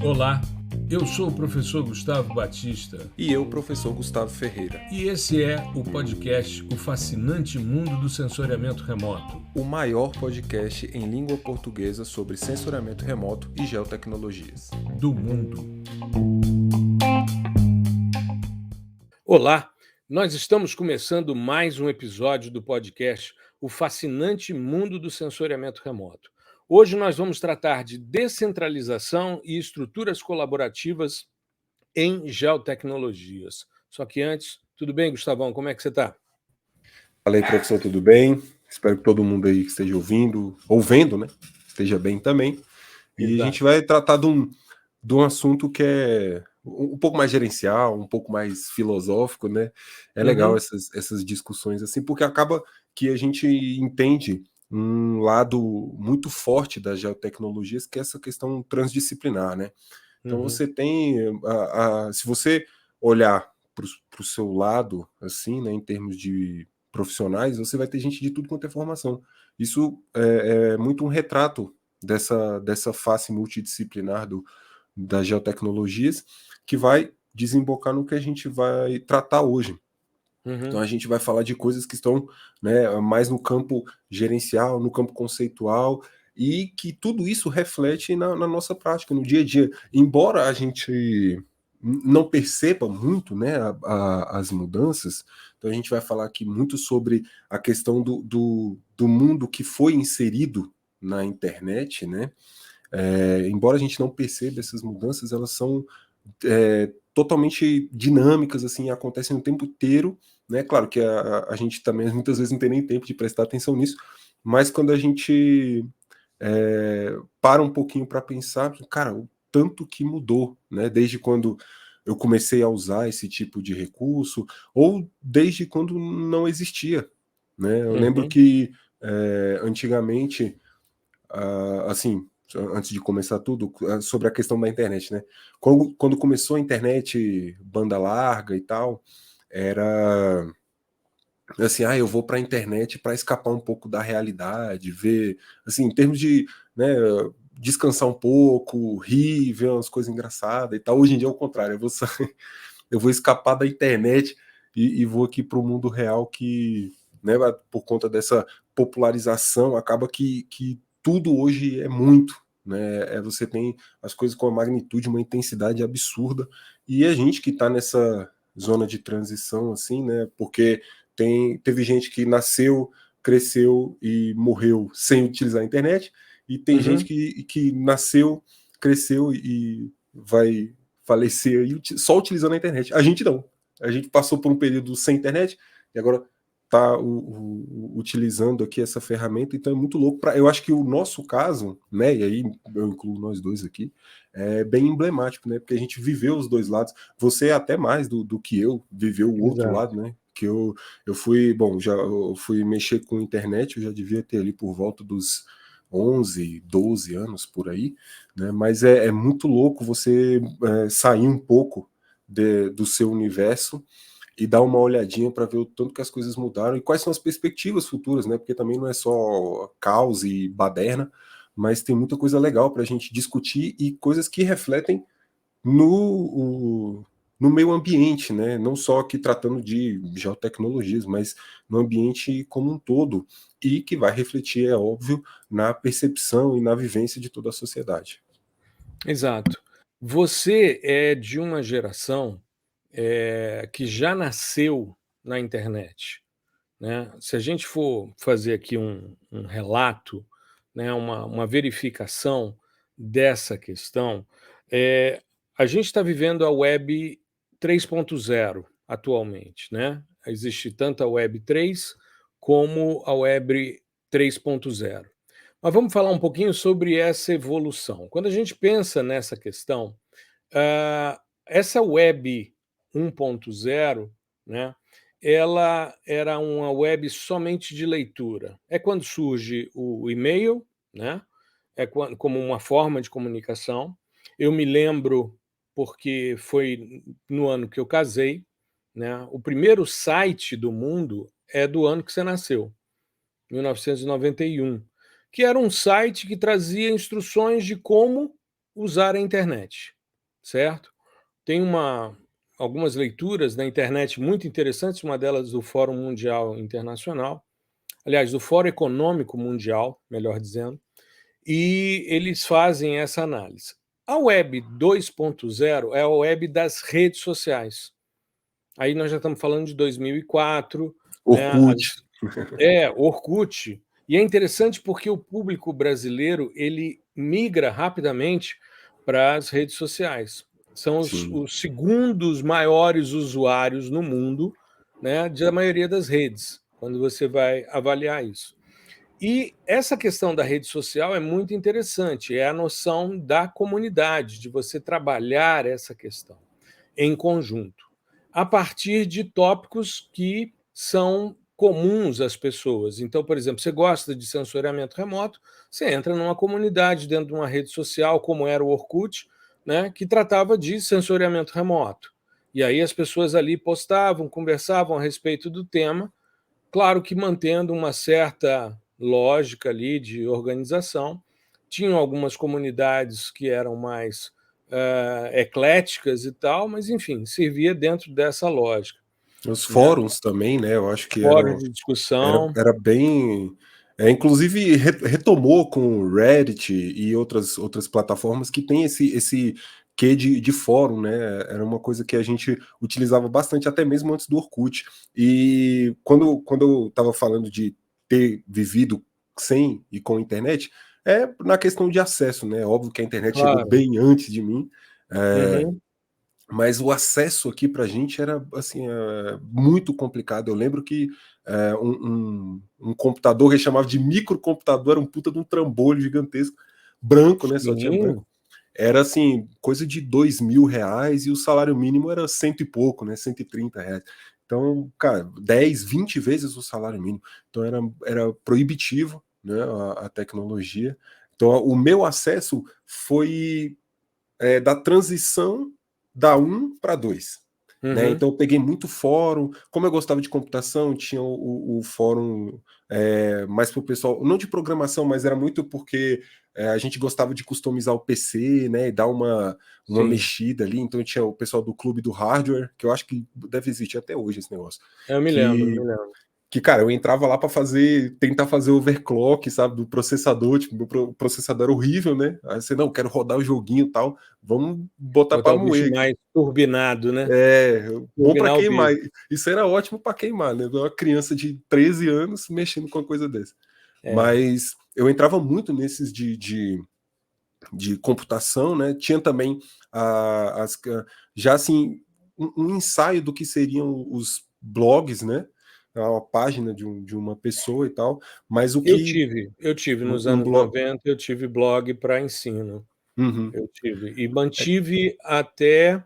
Olá, eu sou o professor Gustavo Batista E eu, professor Gustavo Ferreira. e esse é o podcast O Fascinante Mundo do Sensoriamento Remoto. O maior podcast em língua portuguesa sobre sensoriamento remoto e geotecnologias. Do mundo. Olá, nós estamos começando mais um episódio do podcast O Fascinante Mundo do Sensoriamento Remoto. Hoje nós vamos tratar de descentralização e estruturas colaborativas em geotecnologias. Só que antes, tudo bem, Gustavão? Como é que você está? Fala aí, professor, tudo bem? Espero que todo mundo aí que esteja ouvindo, ou vendo, né, esteja bem também. E a gente Exato. vai tratar de um assunto que é um pouco mais gerencial, um pouco mais filosófico, né? É legal Uhum, essas discussões assim, porque acaba que a gente entende um lado muito forte das geotecnologias, que é essa questão transdisciplinar, né? Então uhum, você tem, se você olhar para o seu lado, assim, né, em termos de profissionais, você vai ter gente de tudo quanto é formação. Isso é muito um retrato dessa face multidisciplinar das geotecnologias, que vai desembocar no que a gente vai tratar hoje. Então uhum. a gente vai falar de coisas que estão, né, mais no campo gerencial, no campo conceitual, e que tudo isso reflete na nossa prática, no dia a dia. Embora a gente não perceba muito, né, as mudanças, então a gente vai falar aqui muito sobre a questão do mundo que foi inserido na internet, né? Embora a gente não perceba essas mudanças, elas são totalmente dinâmicas, assim, acontecem o tempo inteiro, né? Claro que a gente também muitas vezes não tem nem tempo de prestar atenção nisso, mas quando a gente para um pouquinho para pensar, cara, o tanto que mudou, né? Desde quando eu comecei a usar esse tipo de recurso, ou desde quando não existia, né? Eu lembro Uhum, que antigamente, assim, antes de começar tudo, sobre a questão da internet, né? Quando começou a internet banda larga e tal, era assim, eu vou para a internet para escapar um pouco da realidade, ver, assim, em termos de, né, descansar um pouco, rir, ver umas coisas engraçadas e tal. Hoje em dia é o contrário, eu vou escapar da internet e vou aqui para o mundo real que, né, por conta dessa popularização, acaba que tudo hoje é muito, né? Você tem as coisas com uma magnitude, uma intensidade absurda, e a gente que está nessa zona de transição, assim, né? Porque teve gente que nasceu, cresceu e morreu sem utilizar a internet, e tem gente uhum. que nasceu, cresceu e vai falecer aí só utilizando a internet. A gente não. A gente passou por um período sem internet e agora está utilizando aqui essa ferramenta, então é muito louco. Eu acho que o nosso caso, né, e aí eu incluo nós dois aqui, é bem emblemático, né, porque a gente viveu os dois lados. Você é até mais do que eu viveu o outro Exato. lado, né? Que eu fui, bom, eu fui mexer com internet, eu já devia ter ali por volta dos 11, 12 anos por aí, né? Mas é muito louco você sair um pouco do seu universo e dar uma olhadinha para ver o tanto que as coisas mudaram e quais são as perspectivas futuras, né? Porque também não é só caos e baderna, mas tem muita coisa legal para a gente discutir e coisas que refletem no meio ambiente, né? Não só aqui tratando de geotecnologias, mas no ambiente como um todo, e que vai refletir, é óbvio, na percepção e na vivência de toda a sociedade. Exato. Você é de uma geração, que já nasceu na internet, né. Se a gente for fazer aqui um relato, né, uma verificação dessa questão, a gente está vivendo a web 3.0 atualmente, né. Existe tanto a web 3 como a web 3.0. Mas vamos falar um pouquinho sobre essa evolução. Quando a gente pensa nessa questão, essa web 1.0, né, ela era uma web somente de leitura. É quando surge o e-mail, né, como uma forma de comunicação. Eu me lembro, porque foi no ano que eu casei, né, o primeiro site do mundo é do ano que você nasceu, 1991, que era um site que trazia instruções de como usar a internet, certo? Tem algumas leituras na internet muito interessantes, uma delas do Fórum Mundial Internacional, aliás, do Fórum Econômico Mundial, melhor dizendo, e eles fazem essa análise. A web 2.0 é a web das redes sociais. Aí nós já estamos falando de 2004, né? Orkut. Orkut. E é interessante porque o público brasileiro ele migra rapidamente para as redes sociais. São os segundos maiores usuários no mundo, né, da maioria das redes, quando você vai avaliar isso. E essa questão da rede social é muito interessante, é a noção da comunidade, de você trabalhar essa questão em conjunto, a partir de tópicos que são comuns às pessoas. Então, por exemplo, você gosta de sensoriamento remoto, você entra numa comunidade dentro de uma rede social, como era o Orkut, né, que tratava de sensoriamento remoto. E aí as pessoas ali postavam, conversavam a respeito do tema, claro que mantendo uma certa lógica ali de organização. Tinham algumas comunidades que eram mais ecléticas e tal, mas, enfim, servia dentro dessa lógica. Os Né? fóruns também, né? Eu acho que Fóruns de discussão. era bem. Inclusive, retomou com o Reddit e outras plataformas que tem esse quê de fórum, né? Era uma coisa que a gente utilizava bastante, até mesmo antes do Orkut. E quando eu estava falando de ter vivido sem e com a internet, é na questão de acesso, né? Óbvio que a internet chegou Claro. bem antes de mim. Uhum. Mas o acesso aqui para a gente era assim, muito complicado. Eu lembro que um computador que eles chamavam de microcomputador, era um puta de um trambolho gigantesco, branco, né? Só tinha branco. Sim. Era assim, coisa de R$ 2.000 e o salário mínimo era cento e pouco, né? R$ 130. Então, cara, 10, 20 vezes o salário mínimo. Então era proibitivo, né? A tecnologia. Então, o meu acesso foi da transição da 1 para 2. Né? Uhum. Então eu peguei muito fórum, como eu gostava de computação, tinha o fórum mais para o pessoal, não de programação, mas era muito porque a gente gostava de customizar o PC, né, e dar uma Sim. mexida ali, então tinha o pessoal do clube do hardware, que eu acho que deve existir até hoje esse negócio, Eu me lembro, me que lembro. cara, eu entrava lá para tentar fazer overclock, sabe, do processador, tipo, meu processador era horrível, né? Aí você, não, quero rodar o joguinho e tal, vamos botar Botar para o bicho moer aqui. mais turbinado, né? É, bom para Turbinar o queimar. bicho. Isso era ótimo para queimar, né? Uma criança de 13 anos mexendo com uma coisa dessa. É. Mas eu entrava muito nesses de computação, né? Tinha também já assim um ensaio do que seriam os blogs, né? Uma página de uma pessoa e tal, mas o que Eu tive nos um anos blog. 90, eu tive blog para ensino. Uhum. Eu tive. E mantive até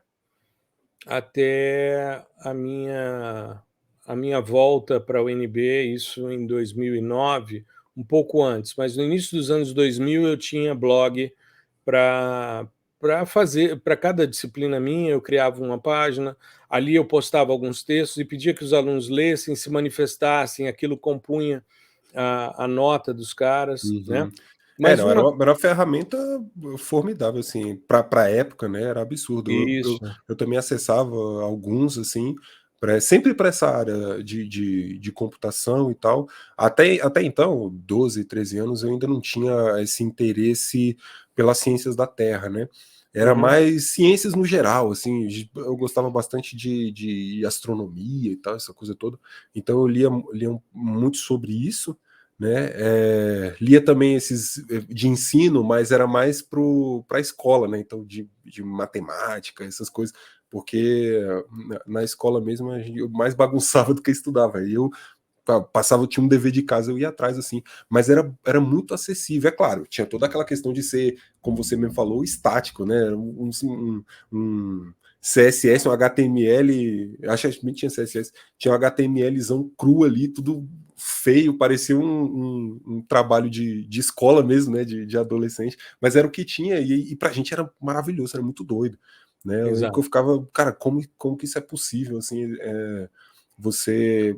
a minha volta para a UNB, isso em 2009, um pouco antes, mas no início dos anos 2000 eu tinha blog para fazer, para cada disciplina minha, eu criava uma página, ali eu postava alguns textos e pedia que os alunos lessem, se manifestassem, aquilo compunha a nota dos caras, né? Uhum. Mas Não, era uma ferramenta formidável, assim, para a época, né? Era absurdo. Isso. Eu também acessava alguns, assim, sempre para essa área de computação e tal. Até então, 12, 13 anos, eu ainda não tinha esse interesse pelas ciências da Terra, né? Era Uhum. mais ciências no geral, assim, eu gostava bastante de astronomia e tal, essa coisa toda. Então eu lia muito sobre isso, né? Lia também esses de ensino, mas era mais para a escola, né? Então, de matemática, essas coisas, porque na escola mesmo eu mais bagunçava do que estudava. Aí eu passava, tinha um dever de casa, eu ia atrás, assim, mas era muito acessível, é claro, tinha toda aquela questão de ser, como você mesmo falou, estático, né? Um CSS, um HTML, acho que nem tinha CSS, tinha um HTMLzão cru ali, tudo feio, parecia um trabalho de escola mesmo, né? De adolescente, mas era o que tinha, e pra gente era maravilhoso, era muito doido, né? Eu lembro que Exato. eu ficava, cara, como que isso é possível, assim, você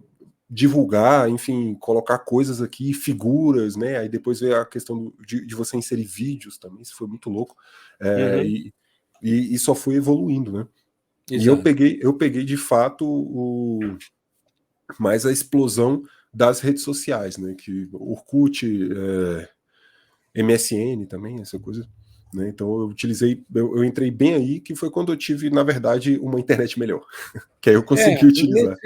divulgar, enfim, colocar coisas aqui, figuras, né? Aí depois veio a questão de você inserir vídeos também, isso foi muito louco. Uhum. E só foi evoluindo, né? E Exato. eu peguei de fato mais a explosão das redes sociais, né? Que Orkut, MSN também, essa coisa. Né? Então eu utilizei, eu entrei bem aí, que foi quando eu tive, na verdade, uma internet melhor. Que aí eu consegui utilizar.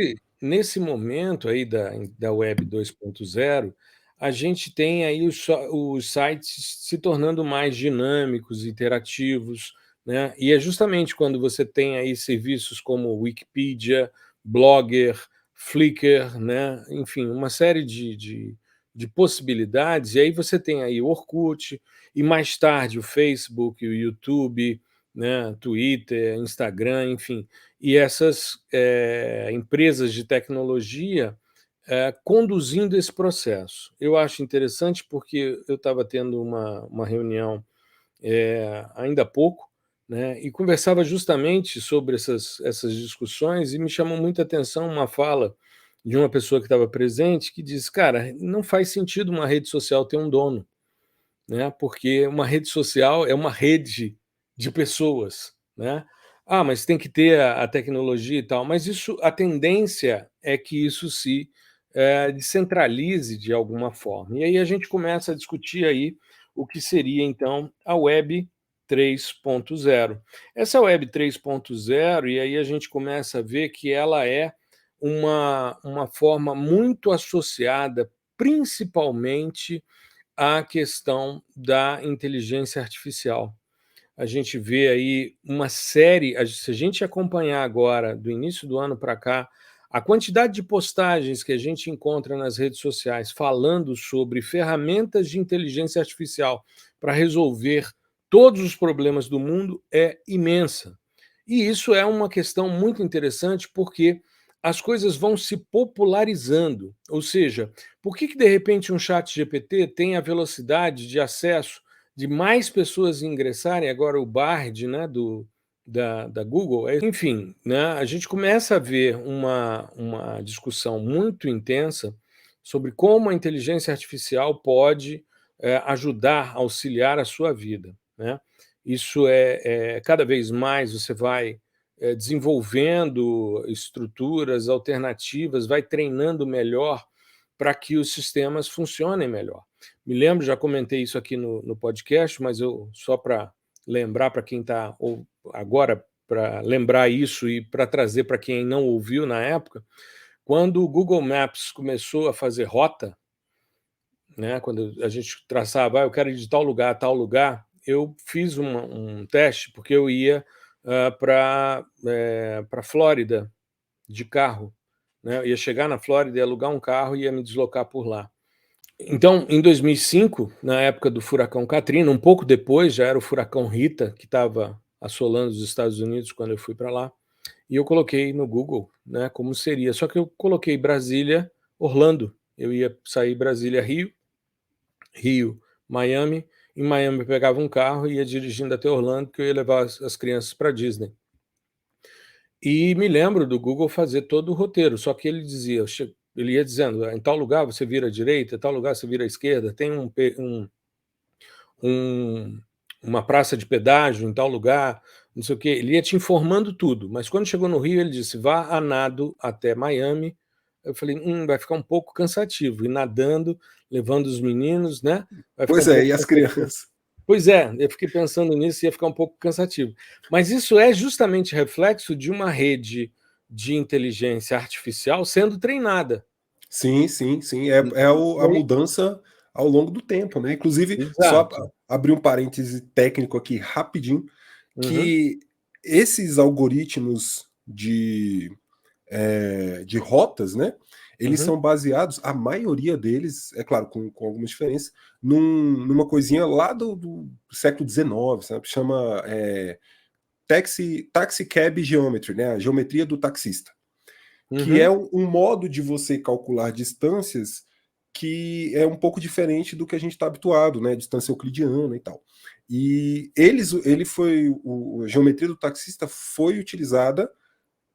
Nesse momento aí da Web 2.0, a gente tem aí os sites se tornando mais dinâmicos, interativos, né? E é justamente quando você tem aí serviços como Wikipedia, Blogger, Flickr, né? Enfim, uma série de possibilidades, e aí você tem aí o Orkut, e mais tarde o Facebook, o YouTube, né? Twitter, Instagram, enfim, e essas empresas de tecnologia conduzindo esse processo. Eu acho interessante porque eu estava tendo uma reunião ainda há pouco, né, e conversava justamente sobre essas discussões, e me chamou muita atenção uma fala de uma pessoa que estava presente que disse: cara, não faz sentido uma rede social ter um dono, né? Porque uma rede social é uma rede de pessoas, né? Ah, mas tem que ter a tecnologia e tal, mas isso, a tendência é que isso se descentralize de alguma forma. E aí a gente começa a discutir aí o que seria então a Web 3.0. Essa Web 3.0, e aí a gente começa a ver que ela é uma forma muito associada principalmente a questão da inteligência artificial. A gente vê aí uma série, se a gente acompanhar agora, do início do ano para cá, a quantidade de postagens que a gente encontra nas redes sociais falando sobre ferramentas de inteligência artificial para resolver todos os problemas do mundo é imensa. E isso é uma questão muito interessante porque as coisas vão se popularizando. Ou seja, por que de repente um chat GPT tem a velocidade de acesso de mais pessoas ingressarem, agora o Bard, né, da Google? Enfim, né, a gente começa a ver uma discussão muito intensa sobre como a inteligência artificial pode ajudar, auxiliar a sua vida, né? Isso cada vez mais você vai desenvolvendo estruturas alternativas, vai treinando melhor para que os sistemas funcionem melhor. Me lembro, já comentei isso aqui no podcast, mas eu só para lembrar para quem está agora, para lembrar isso e para trazer para quem não ouviu na época, quando o Google Maps começou a fazer rota, né, quando a gente traçava, eu quero ir de tal lugar a tal lugar, eu fiz um teste, porque eu ia para a Flórida de carro. Né? Eu ia chegar na Flórida, ia alugar um carro e ia me deslocar por lá. Então, em 2005, na época do furacão Katrina, um pouco depois, já era o furacão Rita, que estava assolando os Estados Unidos quando eu fui para lá, e eu coloquei no Google, né, como seria. Só que eu coloquei Brasília, Orlando. Eu ia sair Brasília, Rio, Rio, Miami. Em Miami eu pegava um carro e ia dirigindo até Orlando, que eu ia levar as crianças para Disney. E me lembro do Google fazer todo o roteiro, só que ele dizia, ele ia dizendo, em tal lugar você vira à direita, em tal lugar você vira à esquerda, tem um, uma praça de pedágio em tal lugar, não sei o quê. Ele ia te informando tudo, mas quando chegou no Rio, ele disse, vá a nado até Miami. Eu falei, vai ficar um pouco cansativo, e nadando, levando os meninos, né? Vai ficar Pois um é, pouco e as cansativo. crianças? Pois é, eu fiquei pensando nisso e ia ficar um pouco cansativo. Mas isso é justamente reflexo de uma rede de inteligência artificial sendo treinada. Sim, sim, sim. A mudança ao longo do tempo, né? Inclusive, só Exato. abrir um parêntese técnico aqui rapidinho, Uhum, que esses algoritmos de rotas, né? Eles uhum, são baseados, a maioria deles, é claro, com algumas diferenças, numa coisinha lá do século XIX, sabe? Chama Taxi Cab Geometry, né? A geometria do taxista, que é uhum. um modo de você calcular distâncias que é um pouco diferente do que a gente está habituado, né? Distância euclidiana e tal. E a geometria do taxista foi utilizada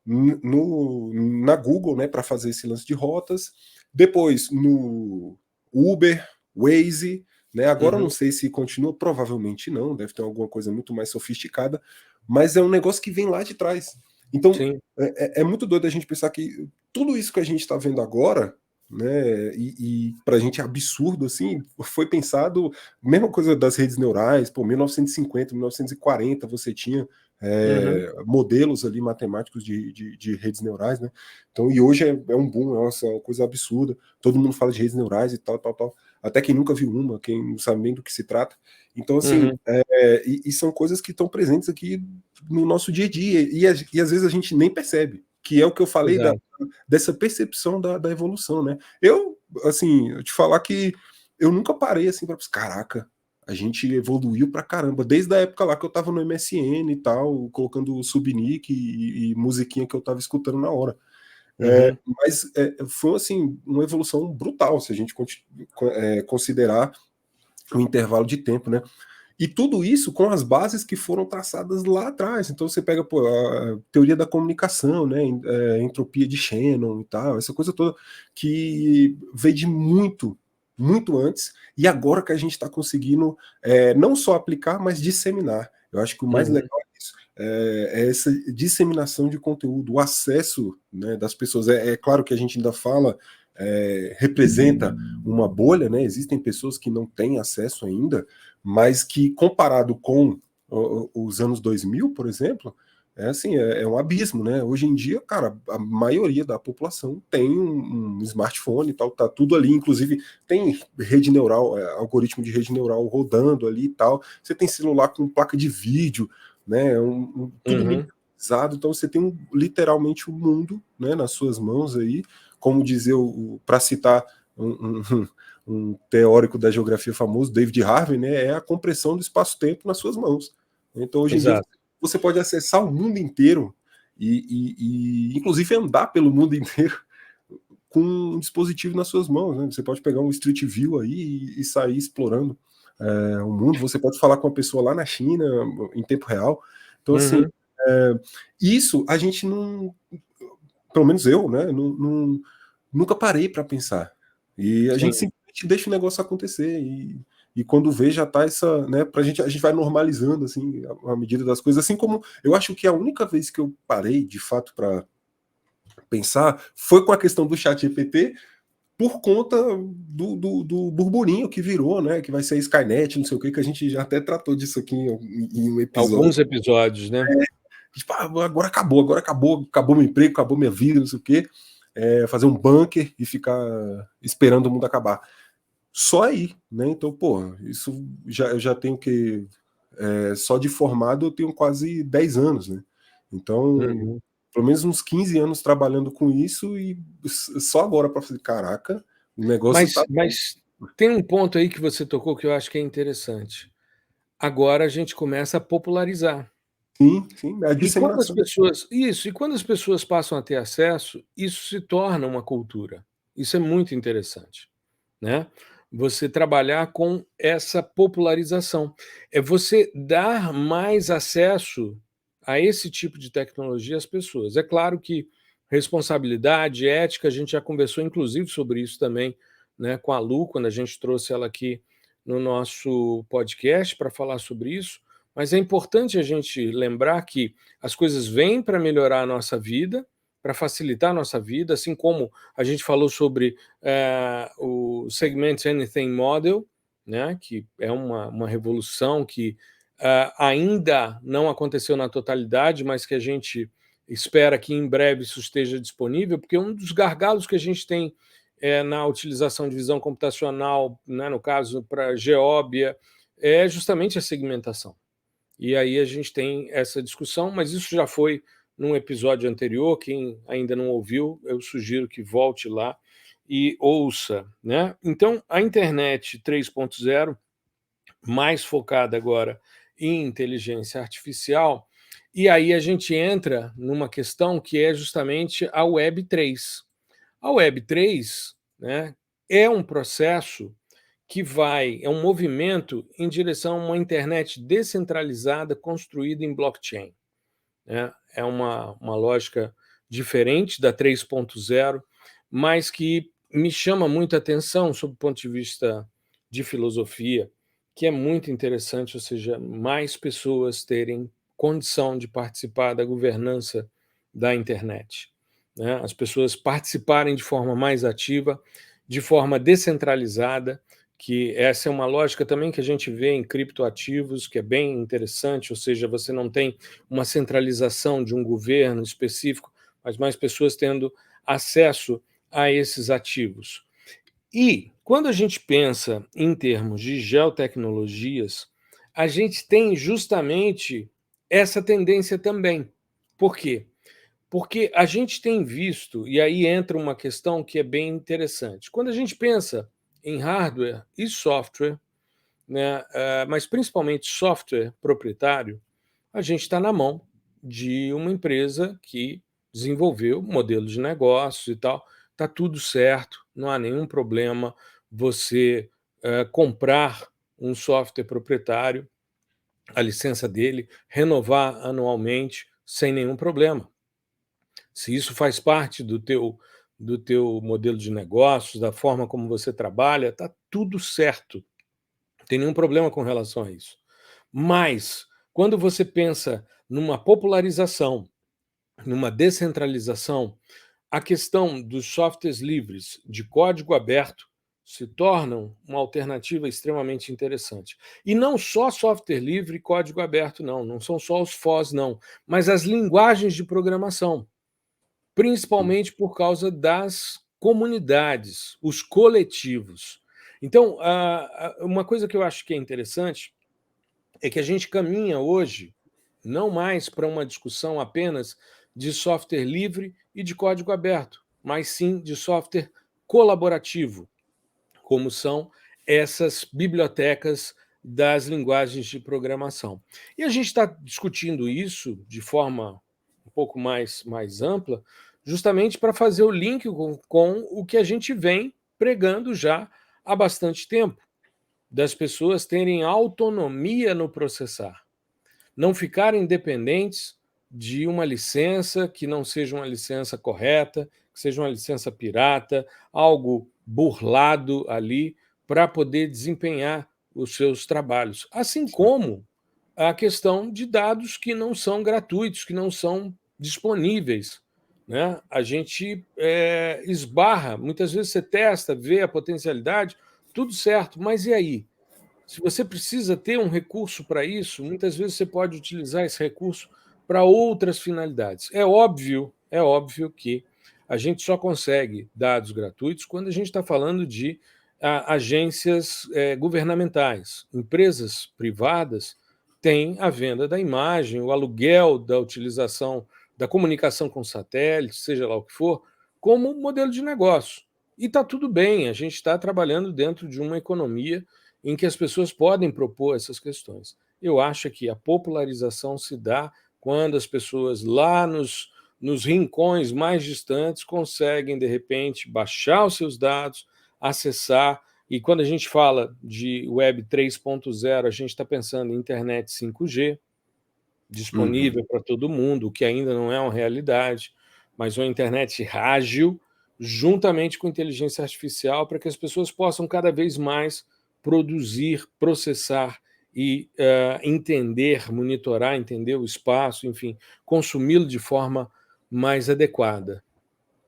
na Google, né, para fazer esse lance de rotas, depois no Uber, Waze, né, agora eu não sei se continua, provavelmente não, deve ter alguma coisa muito mais sofisticada, mas é um negócio que vem lá de trás. Então, Sim. é muito doido a gente pensar que tudo isso que a gente está vendo agora, né, e para a gente é absurdo, assim, foi pensado, mesma coisa das redes neurais, pô, 1950, 1940 você tinha modelos ali matemáticos de redes neurais, né? Então, e hoje é um boom, é uma coisa absurda. Todo mundo fala de redes neurais e tal, tal, tal. Até quem nunca viu uma, quem não sabe nem do que se trata. Então, assim, Uhum. e são coisas que estão presentes aqui no nosso dia a dia, e às vezes a gente nem percebe, que é o que eu falei Exato. dessa percepção da evolução, né? Eu, assim, eu te falar que eu nunca parei assim para caraca, a gente evoluiu pra caramba, desde a época lá que eu tava no MSN e tal, colocando subnick e musiquinha que eu tava escutando na hora. Uhum. Mas foi assim, uma evolução brutal, se a gente considerar o intervalo de tempo, né? E tudo isso com as bases que foram traçadas lá atrás. Então você pega pô, a teoria da comunicação, né, entropia de Shannon e tal, essa coisa toda que veio de muito antes, e agora que a gente está conseguindo não só aplicar, mas disseminar. Eu acho que o mais Uhum. legal é isso, é essa disseminação de conteúdo, o acesso, né, das pessoas. É claro que a gente ainda fala, representa uma bolha, né? Existem pessoas que não têm acesso ainda, mas que comparado com os anos 2000, por exemplo, é assim, é um abismo, né? Hoje em dia, cara, a maioria da população tem um smartphone e tal, tá tudo ali, inclusive tem rede neural, algoritmo de rede neural rodando ali e tal. Você tem celular com placa de vídeo, né? Tudo Uhum. miniaturizado, então você tem literalmente o mundo, né, nas suas mãos aí, como dizer para citar um teórico da geografia famoso, David Harvey, né, é a compressão do espaço-tempo nas suas mãos. Então, hoje em dia, Exato. você pode acessar o mundo inteiro inclusive, andar pelo mundo inteiro com um dispositivo nas suas mãos. Né? Você pode pegar um Street View aí e sair explorando o mundo. Você pode falar com uma pessoa lá na China em tempo real. Então, assim, Uhum. isso a gente não, pelo menos eu, né, nunca parei para pensar. E a Sim. gente simplesmente deixa o negócio acontecer. E quando vê, já tá essa, né, a gente vai normalizando, assim, a medida das coisas. Assim como eu acho que a única vez que eu parei, de fato, para pensar, foi com a questão do chat GPT, por conta do burburinho que virou, né, que vai ser a Skynet, não sei o que a gente já até tratou disso aqui em um episódio. Alguns episódios, né? Tipo, agora acabou meu emprego, acabou minha vida, não sei o quê. Fazer um bunker e ficar esperando o mundo acabar. Só aí, né? Então, pô, isso eu já tenho que. Só de formado eu tenho quase 10 anos, né? Então, Uhum. pelo menos uns 15 anos trabalhando com isso e só agora para fazer, caraca, o negócio tá. Mas tem um ponto aí que você tocou que eu acho que é interessante. Agora a gente começa a popularizar. Sim, sim, a E quando as disseminação. pessoas isso, e quando as pessoas passam a ter acesso, isso se torna uma cultura. Isso é muito interessante, né. Você trabalhar com essa popularização. É você dar mais acesso a esse tipo de tecnologia às pessoas. É claro que responsabilidade, ética, a gente já conversou inclusive sobre isso também, né, com a Lu, quando a gente trouxe ela aqui no nosso podcast para falar sobre isso, mas é importante a gente lembrar que as coisas vêm para melhorar a nossa vida, para facilitar a nossa vida, assim como a gente falou sobre o Segment Anything Model, né, que é uma revolução que ainda não aconteceu na totalidade, mas que a gente espera que em breve isso esteja disponível, porque um dos gargalos que a gente tem na utilização de visão computacional, né, no caso para geóbia, é justamente a segmentação. E aí a gente tem essa discussão, mas isso já foi num episódio anterior. Quem ainda não ouviu, eu sugiro que volte lá e ouça, né? Então, a internet 3.0, mais focada agora em inteligência artificial, e aí a gente entra numa questão que é justamente a Web3. A Web3, né, é um processo que é um movimento em direção a uma internet descentralizada construída em blockchain, né? É uma lógica diferente da 3.0, mas que me chama muita atenção sob o ponto de vista de filosofia, que é muito interessante, ou seja, mais pessoas terem condição de participar da governança da internet, né? As pessoas participarem de forma mais ativa, de forma descentralizada, que essa é uma lógica também que a gente vê em criptoativos, que é bem interessante, ou seja, você não tem uma centralização de um governo específico, mas mais pessoas tendo acesso a esses ativos. E quando a gente pensa em termos de geotecnologias, a gente tem justamente essa tendência também. Por quê? Porque a gente tem visto, e aí entra uma questão que é bem interessante. Quando a gente pensa em hardware e software, né, mas principalmente software proprietário, a gente está na mão de uma empresa que desenvolveu modelos de negócios e tal. Está tudo certo, não há nenhum problema você comprar um software proprietário, a licença dele, renovar anualmente sem nenhum problema. Se isso faz parte do teu modelo de negócios, da forma como você trabalha, está tudo certo. Não tem nenhum problema com relação a isso. Mas, quando você pensa numa popularização, numa descentralização, a questão dos softwares livres de código aberto se tornam uma alternativa extremamente interessante. E não só software livre e código aberto, não são só os FOSS, não, mas as linguagens de programação, principalmente por causa das comunidades, os coletivos. Então, uma coisa que eu acho que é interessante é que a gente caminha hoje não mais para uma discussão apenas de software livre e de código aberto, mas sim de software colaborativo, como são essas bibliotecas das linguagens de programação. E a gente está discutindo isso de forma um pouco mais ampla, justamente para fazer o link com o que a gente vem pregando já há bastante tempo, das pessoas terem autonomia no processar, não ficarem dependentes de uma licença que não seja uma licença correta, que seja uma licença pirata, algo burlado ali para poder desempenhar os seus trabalhos. Assim como a questão de dados que não são gratuitos, que não são disponíveis, né? A gente esbarra, muitas vezes você testa, vê a potencialidade, tudo certo, mas e aí? Se você precisa ter um recurso para isso, muitas vezes você pode utilizar esse recurso para outras finalidades. É óbvio que a gente só consegue dados gratuitos quando a gente está falando de agências governamentais. Empresas privadas têm a venda da imagem, o aluguel da utilização da comunicação com satélite, seja lá o que for, como modelo de negócio. E está tudo bem, a gente está trabalhando dentro de uma economia em que as pessoas podem propor essas questões. Eu acho que a popularização se dá quando as pessoas lá nos rincões mais distantes conseguem, de repente, baixar os seus dados, acessar. E quando a gente fala de Web 3.0, a gente está pensando em internet 5G, disponível para todo mundo, o que ainda não é uma realidade, mas uma internet ágil, juntamente com inteligência artificial, para que as pessoas possam cada vez mais produzir, processar e entender, monitorar, entender o espaço, enfim, consumi-lo de forma mais adequada.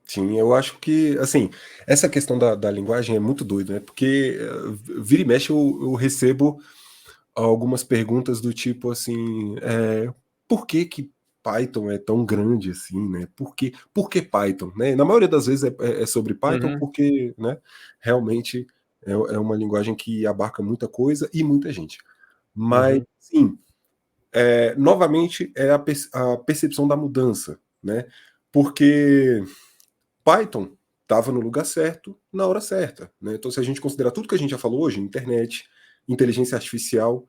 Sim, eu acho que, assim, essa questão da linguagem é muito doida, né? Porque vira e mexe eu recebo algumas perguntas do tipo assim, por que que Python é tão grande assim, né? Por que Python, né? Na maioria das vezes é sobre Python Uhum, porque, né, realmente é uma linguagem que abarca muita coisa e muita gente. Mas, uhum, sim, novamente é a percepção da mudança, né? Porque Python estava no lugar certo, na hora certa, né? Então, se a gente considerar tudo que a gente já falou hoje, internet, inteligência artificial,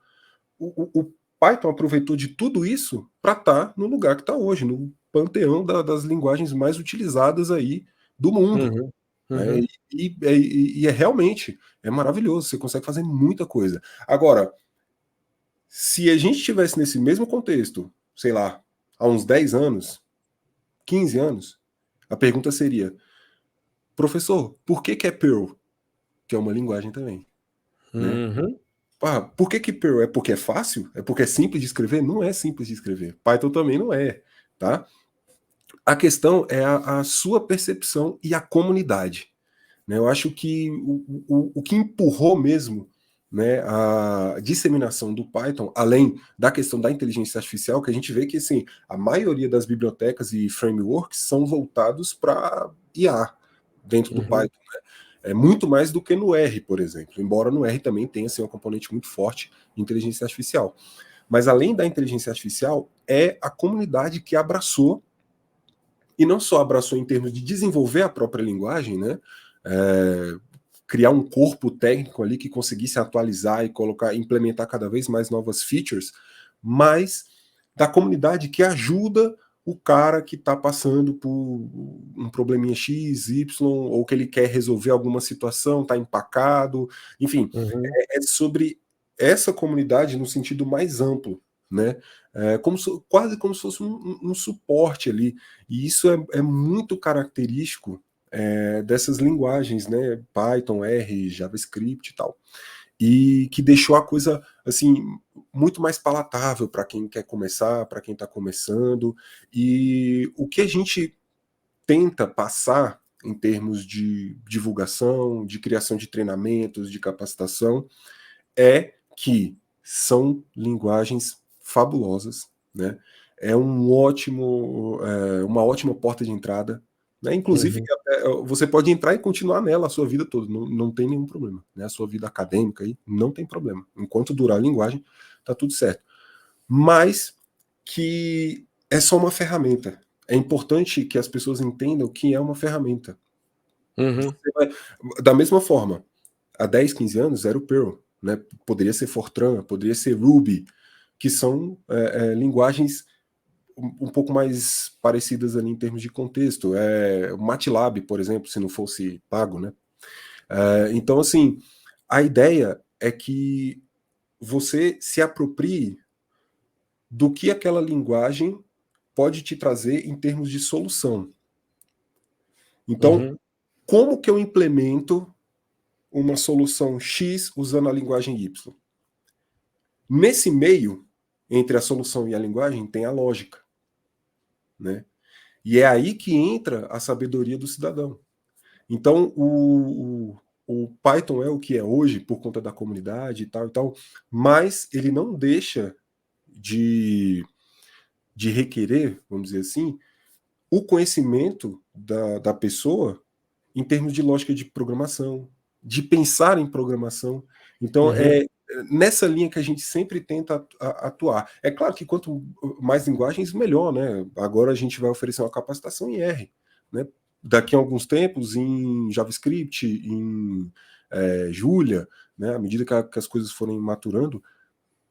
o Python aproveitou de tudo isso para estar no lugar que está hoje, no panteão das linguagens mais utilizadas aí do mundo. uhum, Né? uhum, E realmente é maravilhoso, você consegue fazer muita coisa. Agora, se a gente estivesse nesse mesmo contexto, sei lá, há uns 10 anos, 15 anos, A pergunta seria, professor, por que é Perl? Que é uma linguagem também, né? Uhum. Por que Perl? É porque é fácil? É porque é simples de escrever? Não é simples de escrever. Python também não é, tá? A questão é a sua percepção e a comunidade, né? Eu acho que o que empurrou mesmo, né, a disseminação do Python, além da questão da inteligência artificial, que a gente vê que assim, a maioria das bibliotecas e frameworks são voltados para IA dentro do Uhum. Python. É muito mais do que no R, por exemplo, embora no R também tenha assim, uma componente muito forte de inteligência artificial. Mas além da inteligência artificial, é a comunidade que abraçou, e não só abraçou em termos de desenvolver a própria linguagem, né? Criar um corpo técnico ali que conseguisse atualizar e colocar, implementar cada vez mais novas features, mas da comunidade que ajuda o cara que está passando por um probleminha X, Y, ou que ele quer resolver alguma situação, está empacado, enfim, Uhum. é sobre essa comunidade no sentido mais amplo, né? Quase como se fosse um suporte ali, e isso é muito característico dessas linguagens, né? Python, R, JavaScript e tal. E que deixou a coisa assim muito mais palatável para quem quer começar, para quem está começando. E o que a gente tenta passar em termos de divulgação, de criação de treinamentos, de capacitação, é que são linguagens fabulosas, né? É uma ótima porta de entrada, né? Inclusive, Uhum. você pode entrar e continuar nela a sua vida toda, não tem nenhum problema, né? A sua vida acadêmica aí não tem problema. Enquanto durar a linguagem, tá tudo certo. Mas que é só uma ferramenta. É importante que as pessoas entendam que é uma ferramenta. Uhum. Da mesma forma, há 10, 15 anos era o Perl, né? Poderia ser Fortran, poderia ser Ruby, que são linguagens um pouco mais parecidas ali em termos de contexto. O MATLAB, por exemplo, se não fosse pago, né? Então, assim, a ideia é que você se aproprie do que aquela linguagem pode te trazer em termos de solução. Então, Uhum. como que eu implemento uma solução X usando a linguagem Y? Nesse meio, entre a solução e a linguagem, tem a lógica, né? E é aí que entra a sabedoria do cidadão. Então, o Python é o que é hoje por conta da comunidade e tal, mas ele não deixa de requerer, vamos dizer assim, o conhecimento da pessoa em termos de lógica de programação, de pensar em programação. Então, Uhum. nessa linha que a gente sempre tenta atuar. É claro que quanto mais linguagens, melhor, né? Agora a gente vai oferecer uma capacitação em R, né? Daqui a alguns tempos em JavaScript, em Julia, né? À medida que as coisas forem maturando,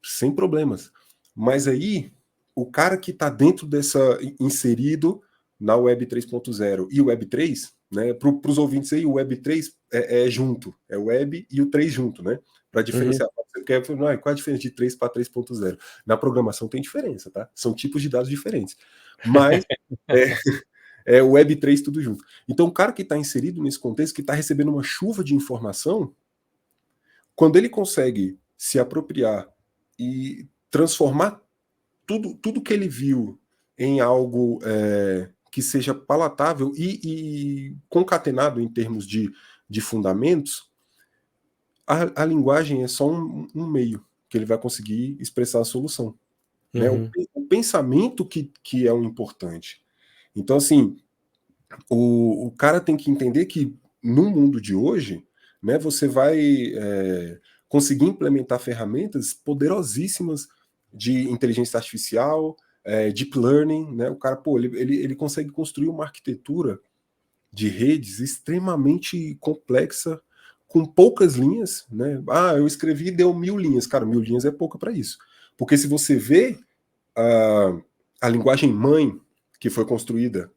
sem problemas. Mas aí, o cara que está dentro dessa, inserido na Web 3.0 e Web 3, né? Para os ouvintes aí, o Web 3 é junto, é Web e o 3 junto, né? Para Uhum. diferenciar. Qual é a diferença de 3 para 3.0? Na programação tem diferença, tá? São tipos de dados diferentes. Mas é, é o Web 3 tudo junto. Então, o cara que está inserido nesse contexto, que está recebendo uma chuva de informação, quando ele consegue se apropriar e transformar tudo que ele viu em algo que seja palatável e concatenado em termos de fundamentos, a linguagem é só um meio que ele vai conseguir expressar a solução. Né? Uhum. O pensamento que é o importante. Então, assim, o cara tem que entender que no mundo de hoje, né, você vai conseguir implementar ferramentas poderosíssimas de inteligência artificial, deep learning, né? O cara, pô, ele consegue construir uma arquitetura de redes extremamente complexa com poucas linhas, né? Ah, eu escrevi e deu 1000 linhas. Cara, 1000 linhas é pouca para isso. Porque se você vê a linguagem mãe que foi construída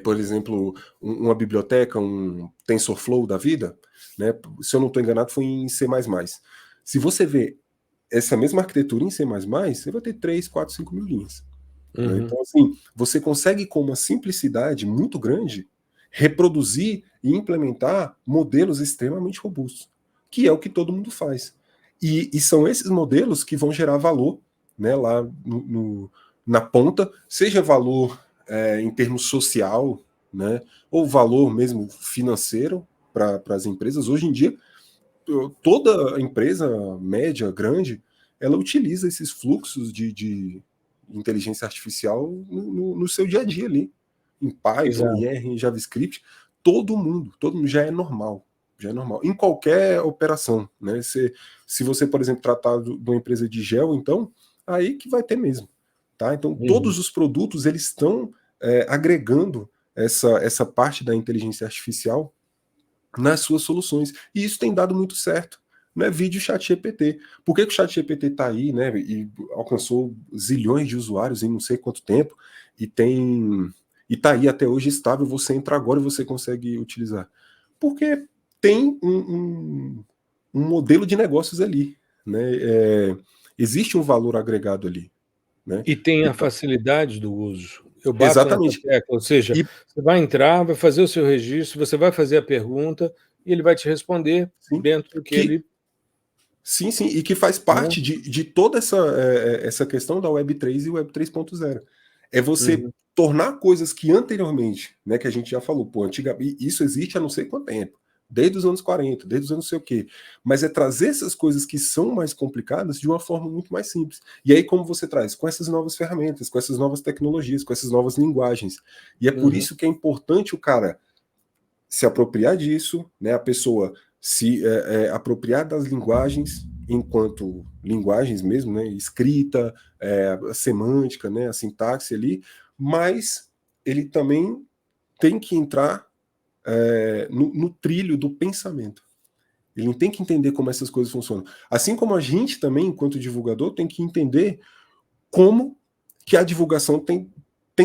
por exemplo, uma biblioteca, um TensorFlow da vida, né? Se eu não estou enganado, foi em C++. Se você vê essa mesma arquitetura em C++, você vai ter 3, 4, 5 mil linhas. Né? Uhum. Então, assim, você consegue, com uma simplicidade muito grande, reproduzir e implementar modelos extremamente robustos, que é o que todo mundo faz. E são esses modelos que vão gerar valor, né, lá na ponta, seja valor em termos social, né, ou valor mesmo financeiro para as empresas. Hoje em dia, toda empresa média, grande, ela utiliza esses fluxos de inteligência artificial no seu dia a dia ali. Em Python, em Exato. R, em JavaScript, todo mundo já é normal. Já é normal. Em qualquer operação. Né? Se você, por exemplo, tratar de uma empresa de gel, então, aí que vai ter mesmo. Tá? Então, Uhum. todos os produtos eles estão agregando essa parte da inteligência artificial nas suas soluções. E isso tem dado muito certo. Né? Vídeo chat GPT. Por que o chat GPT está aí, né? E alcançou zilhões de usuários em não sei quanto tempo, e está aí até hoje estável, você entra agora e você consegue utilizar. Porque tem um modelo de negócios ali. Né? Existe um valor agregado ali. Né? E tem a Então, facilidade do uso. Eu bato nessa exatamente. tecla, ou seja, E você vai entrar, vai fazer o seu registro, você vai fazer a pergunta e ele vai te responder sim, dentro do que que ele, sim, sim, e que faz né? parte de toda essa questão da Web3 e Web 3.0. É você Uhum, tornar coisas que anteriormente, né, que a gente já falou, pô, isso existe há não sei quanto tempo, desde os anos 40, desde os anos não sei o quê, mas é trazer essas coisas que são mais complicadas de uma forma muito mais simples. E aí como você traz? Com essas novas ferramentas, com essas novas tecnologias, com essas novas linguagens. E é por uhum, isso que é importante o cara se apropriar disso, né, a pessoa se apropriar das linguagens enquanto linguagens mesmo, né, escrita, a semântica, né, a sintaxe ali, mas ele também tem que entrar no trilho do pensamento. Ele tem que entender como essas coisas funcionam. Assim como a gente também, enquanto divulgador, tem que entender como que a divulgação tem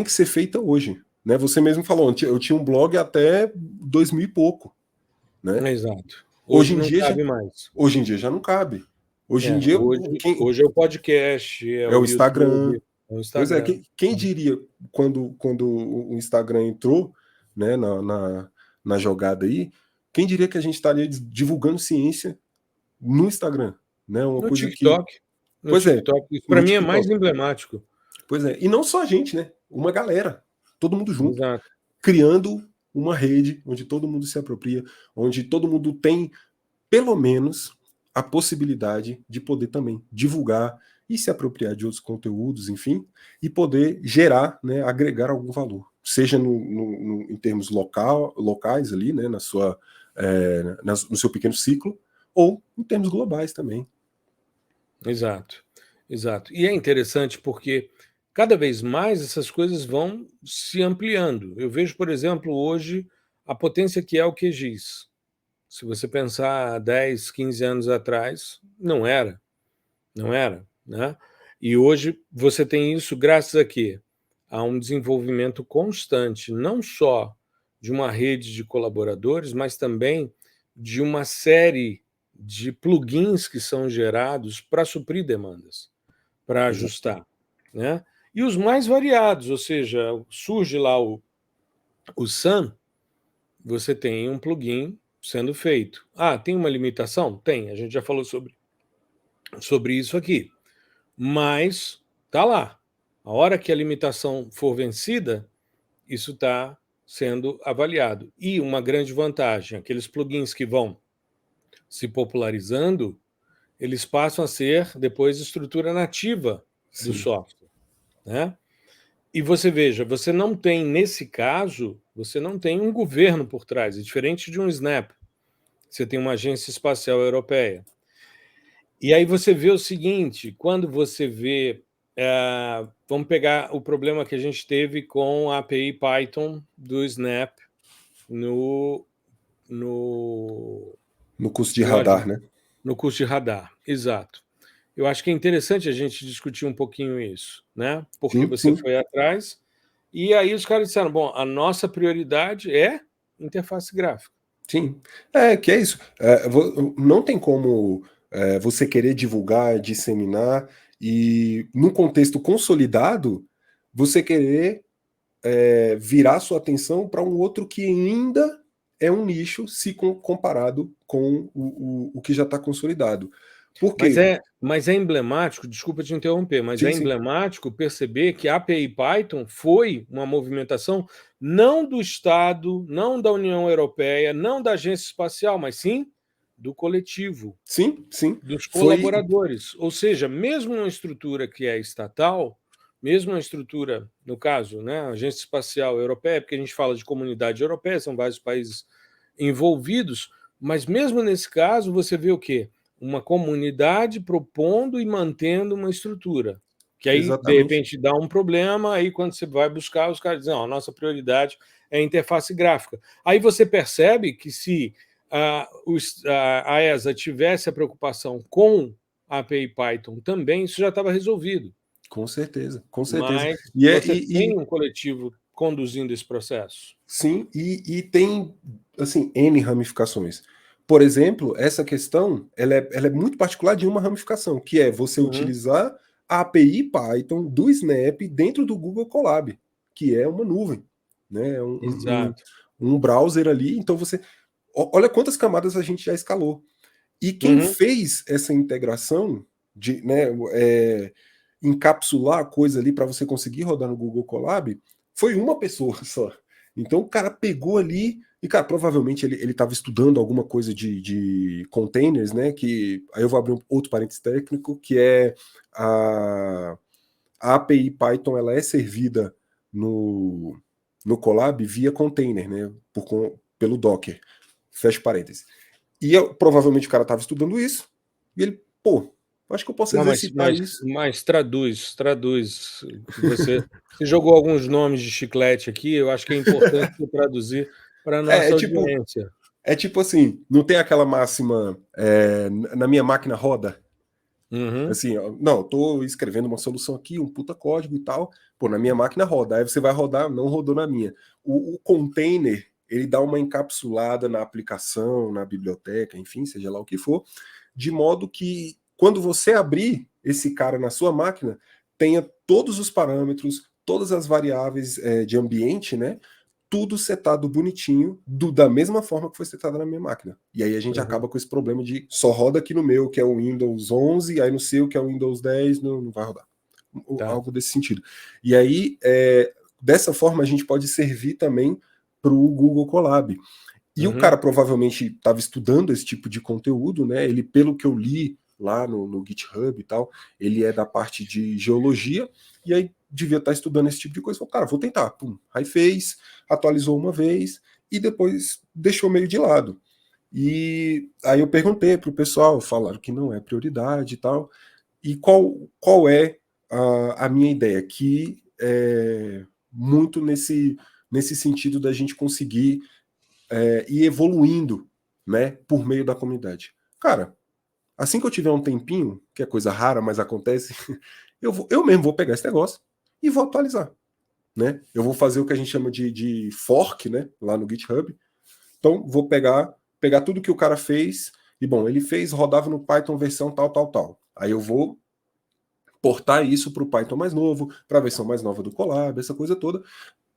que ser feita hoje. Né? Você mesmo falou, eu tinha um blog até 2000 e pouco. Né? exato. Hoje Hoje em não dia já, cabe mais. hoje em dia já não cabe. Hoje em dia, Hoje é o podcast, é é o o Instagram. YouTube, é o Pois é, Instagram. quem diria quando o Instagram entrou, né, na jogada aí, quem diria que a gente estaria divulgando ciência no Instagram, né? Uma No coisa que, TikTok, no pois é, TikTok, isso para no mim é mais TikTok. emblemático. Pois é, e não só a gente, né? Uma galera, todo mundo junto, Exato. criando uma rede onde todo mundo se apropria, onde todo mundo tem pelo menos a possibilidade de poder também divulgar e se apropriar de outros conteúdos, enfim, e poder gerar, né, agregar algum valor, seja em termos locais ali, né, no seu pequeno ciclo, ou em termos globais também. Exato, exato. E é interessante porque cada vez mais essas coisas vão se ampliando. Eu vejo, por exemplo, hoje a potência que é o QGIS. Se você pensar 10, 15 anos atrás, não era, não era, né? E hoje você tem isso graças a quê? A um desenvolvimento constante, não só de uma rede de colaboradores, mas também de uma série de plugins que são gerados para suprir demandas, para Exato. ajustar, né? E os mais variados, ou seja, surge lá o SAM, você tem um plugin sendo feito. Ah, tem uma limitação? Tem, a gente já falou sobre isso aqui. Mas tá lá. A hora que a limitação for vencida, isso está sendo avaliado. E uma grande vantagem, aqueles plugins que vão se popularizando, eles passam a ser depois estrutura nativa do Sim, software, né? E você veja, você não tem nesse caso, você não tem um governo por trás, é diferente de um Snap. Você tem uma agência espacial europeia. E aí você vê o seguinte, quando você vê, vamos pegar o problema que a gente teve com a API Python do Snap no, no, no curso de no, radar, né? no curso de radar, exato. Eu acho que é interessante a gente discutir um pouquinho isso, né? Porque Sim, você sim, foi atrás e aí os caras disseram, bom, a nossa prioridade é interface gráfica. sim. Que é isso. Não tem como você querer divulgar, disseminar, e num contexto consolidado, você querer virar sua atenção para um outro que ainda é um nicho se comparado com o que já está consolidado. Por Mas quê? é emblemático, desculpa te interromper, mas é Sim, sim. emblemático perceber que a API Python foi uma movimentação não do Estado, não da União Europeia, não da Agência Espacial, mas sim do coletivo, Sim, sim. dos Foi. colaboradores. Ou seja, mesmo uma estrutura que é estatal, mesmo uma estrutura, no caso, né, a Agência Espacial Europeia, porque a gente fala de comunidade europeia, são vários países envolvidos, mas mesmo nesse caso você vê o quê? Uma comunidade propondo e mantendo uma estrutura. Que aí, de Exatamente. repente, dá um problema, aí quando você vai buscar, os caras dizem, a nossa prioridade é a interface gráfica. Aí você percebe que se a ESA tivesse a preocupação com a API Python também, isso já estava resolvido. Com certeza, com certeza. Mas E, é, você tem e um coletivo conduzindo esse processo. sim, e tem assim N ramificações. Por exemplo, essa questão ela é muito particular de uma ramificação, que é você Uhum. utilizar a API Python do Snap dentro do Google Colab, que é uma nuvem, né? Exato. Um browser ali. Então você. Olha quantas camadas a gente já escalou. E quem Uhum. fez essa integração de encapsular a coisa ali para você conseguir rodar no Google Colab foi uma pessoa só. Então o cara pegou ali e, cara, provavelmente ele estava estudando alguma coisa de containers, né? Que aí eu vou abrir outro parênteses técnico, que é a API Python, ela é servida no Colab via container, né? Pelo Docker. Fecha parênteses. E provavelmente o cara estava estudando isso, e ele, pô, acho que eu posso Não, mas, exercitar mas, isso. mas traduz, que você jogou alguns nomes de chiclete aqui, eu acho que é importante você traduzir para a É, nossa é tipo, audiência. é tipo assim, não tem aquela máxima na minha máquina roda? Uhum, Assim, ó, não, eu tô escrevendo uma solução aqui, um puta código e tal, pô, na minha máquina roda. Aí você vai rodar, não rodou na minha. O container, ele dá uma encapsulada na aplicação, na biblioteca, enfim, seja lá o que for, de modo que quando você abrir esse cara na sua máquina, tenha todos os parâmetros, todas as variáveis de ambiente, né? Tudo setado bonitinho, da mesma forma que foi setado na minha máquina. E aí a gente uhum, acaba com esse problema de só roda aqui no meu, que é o Windows 11, aí no seu, que é o Windows 10, não vai rodar. tá. Algo desse sentido. E aí, dessa forma, a gente pode servir também para o Google Colab. E o cara Uhum, provavelmente estava estudando esse tipo de conteúdo, né? Ele, pelo que eu li lá no GitHub e tal, ele é da parte de geologia, e aí devia estar estudando esse tipo de coisa. Falei, cara, vou tentar. Pum. Aí fez, atualizou uma vez e depois deixou meio de lado. E aí eu perguntei para o pessoal, falaram que não é prioridade e tal. E qual é a minha ideia? Que é muito nesse sentido da gente conseguir ir evoluindo, né, por meio da comunidade. Cara, assim que eu tiver um tempinho, que é coisa rara, mas acontece, eu mesmo vou pegar esse negócio e vou atualizar, né? Eu vou fazer o que a gente chama de fork, né, lá no GitHub. Então, vou pegar tudo que o cara fez e, bom, ele fez, rodava no Python versão tal, tal, tal. Aí eu vou portar isso para o Python mais novo, para a versão mais nova do Colab, essa coisa toda.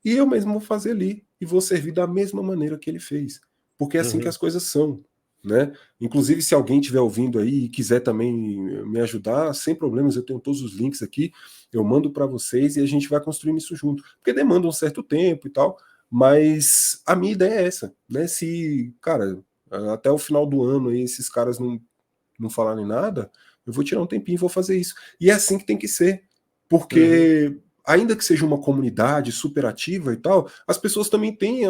E eu mesmo vou fazer ali e vou servir da mesma maneira que ele fez. Porque é assim que uhum, as coisas são, né? Inclusive, se alguém estiver ouvindo aí e quiser também me ajudar, sem problemas, eu tenho todos os links aqui, eu mando para vocês e a gente vai construindo isso junto. Porque demanda um certo tempo e tal, mas a minha ideia é essa, né? Se, cara, até o final do ano aí esses caras não falarem nada, eu vou tirar um tempinho e vou fazer isso. E é assim que tem que ser. uhum. Porque ainda que seja uma comunidade super ativa e tal, as pessoas também têm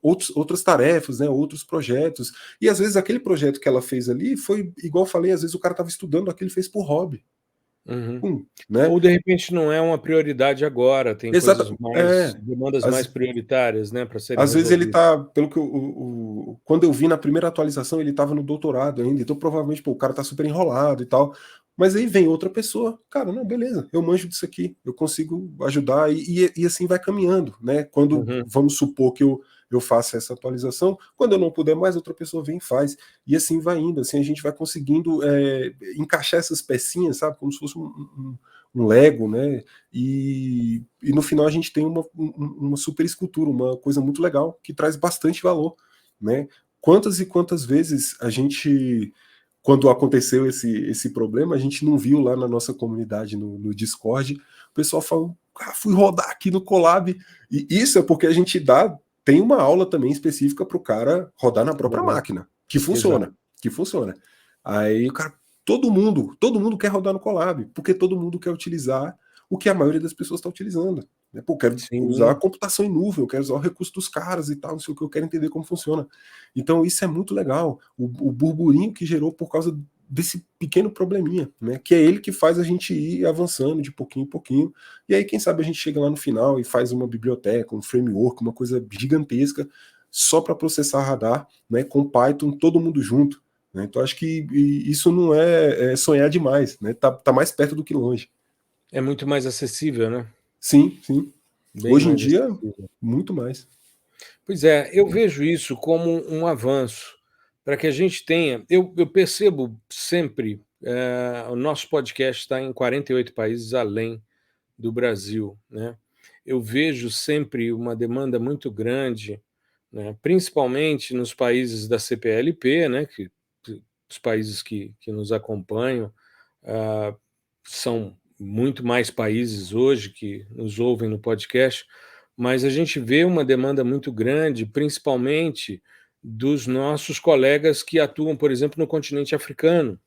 outras tarefas, né, outros projetos. E às vezes aquele projeto que ela fez ali foi, igual eu falei, às vezes o cara estava estudando aquilo, fez por hobby. Uhum. Né? Ou de repente não é uma prioridade agora, tem coisas Exato. mais, demandas mais prioritárias, né, para serem Às vezes ele resolvidas. tá, pelo que quando eu vi na primeira atualização, ele estava no doutorado ainda, então provavelmente, pô, o cara tá super enrolado e tal. Mas aí vem outra pessoa, cara, não, beleza, eu manjo disso aqui, eu consigo ajudar e assim vai caminhando, né? Quando Uhum, vamos supor que eu faça essa atualização, quando eu não puder mais, outra pessoa vem e faz. E assim vai indo, assim a gente vai conseguindo encaixar essas pecinhas, sabe? Como se fosse um Lego, né? E no final a gente tem uma super escultura, uma coisa muito legal, que traz bastante valor, né? Quantas e quantas vezes a gente, quando aconteceu esse problema, a gente não viu lá na nossa comunidade, no Discord, o pessoal falando, fui rodar aqui no Colab, e isso é porque a gente tem uma aula também específica para o cara rodar na própria máquina, que funciona, Exato. que funciona. Aí o cara, todo mundo quer rodar no Colab, porque todo mundo quer utilizar o que a maioria das pessoas está utilizando. Né? Pô, eu quero usar a Sim, computação em nuvem, eu quero usar o recurso dos caras e tal, não sei o que, eu quero entender como funciona. Então isso é muito legal, o burburinho que gerou por causa desse pequeno probleminha, né? Que é ele que faz a gente ir avançando de pouquinho em pouquinho, e aí quem sabe a gente chega lá no final e faz uma biblioteca, um framework, uma coisa gigantesca, só para processar radar, né? Com Python, todo mundo junto. Né? Então acho que isso não é sonhar demais, né? Tá mais perto do que longe. é muito mais acessível, né? Sim, sim. Bem Hoje em mais dia, acessível. muito mais. Pois é, eu vejo isso como um avanço para que a gente tenha. Eu percebo sempre, o nosso podcast está em 48 países além do Brasil, né? Eu vejo sempre uma demanda muito grande, né, principalmente nos países da CPLP, né, que os países que nos acompanham, ah, são muito mais países hoje que nos ouvem no podcast, mas a gente vê uma demanda muito grande, principalmente dos nossos colegas que atuam, por exemplo, no continente africano,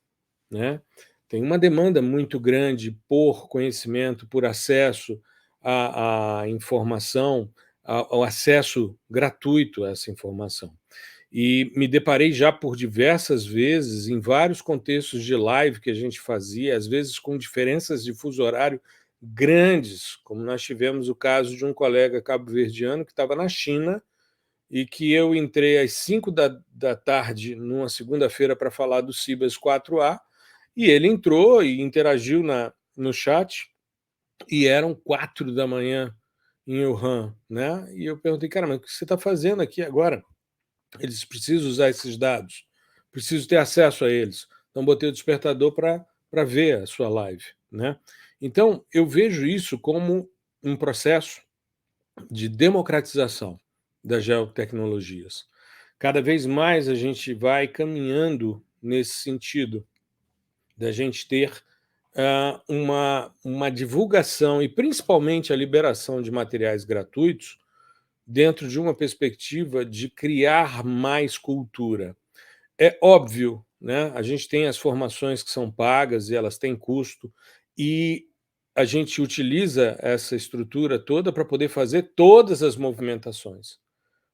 né? Tem uma demanda muito grande por conhecimento, por acesso à informação, ao acesso gratuito a essa informação. E me deparei já por diversas vezes, em vários contextos de live que a gente fazia, às vezes com diferenças de fuso horário grandes, como nós tivemos o caso de um colega cabo-verdiano que estava na China e que eu entrei às 5 da tarde, numa segunda-feira, para falar do Cibers 4A, e ele entrou e interagiu no chat, e eram 4 da manhã em Wuhan, né? E eu perguntei, cara, mas o que você está fazendo aqui agora? Eles precisam usar esses dados, preciso ter acesso a eles. Então, botei o despertador para ver a sua live, né? Então, eu vejo isso como um processo de democratização das geotecnologias. Cada vez mais a gente vai caminhando nesse sentido, da gente ter uma divulgação e principalmente a liberação de materiais gratuitos dentro de uma perspectiva de criar mais cultura. É óbvio, né? A gente tem as formações que são pagas e elas têm custo, e a gente utiliza essa estrutura toda para poder fazer todas as movimentações.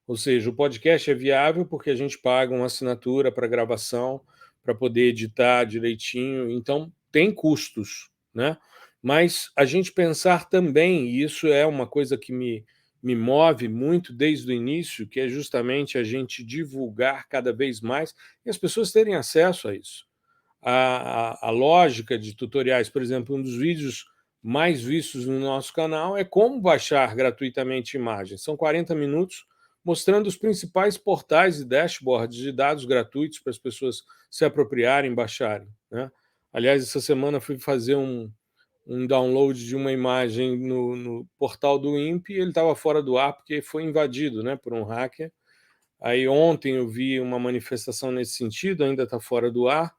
Ou seja, o podcast é viável porque a gente paga uma assinatura para gravação, para poder editar direitinho, então tem custos, né? Mas a gente pensar também, e isso é uma coisa que me move muito desde o início, que é justamente a gente divulgar cada vez mais e as pessoas terem acesso a isso. A lógica de tutoriais, por exemplo, um dos vídeos mais vistos no nosso canal é como baixar gratuitamente imagens. São 40 minutos mostrando os principais portais e dashboards de dados gratuitos para as pessoas se apropriarem, baixarem, né? Aliás, essa semana fui fazer um download de uma imagem no portal do INPE e ele estava fora do ar porque foi invadido, né, por um hacker. Aí ontem eu vi uma manifestação nesse sentido, ainda está fora do ar,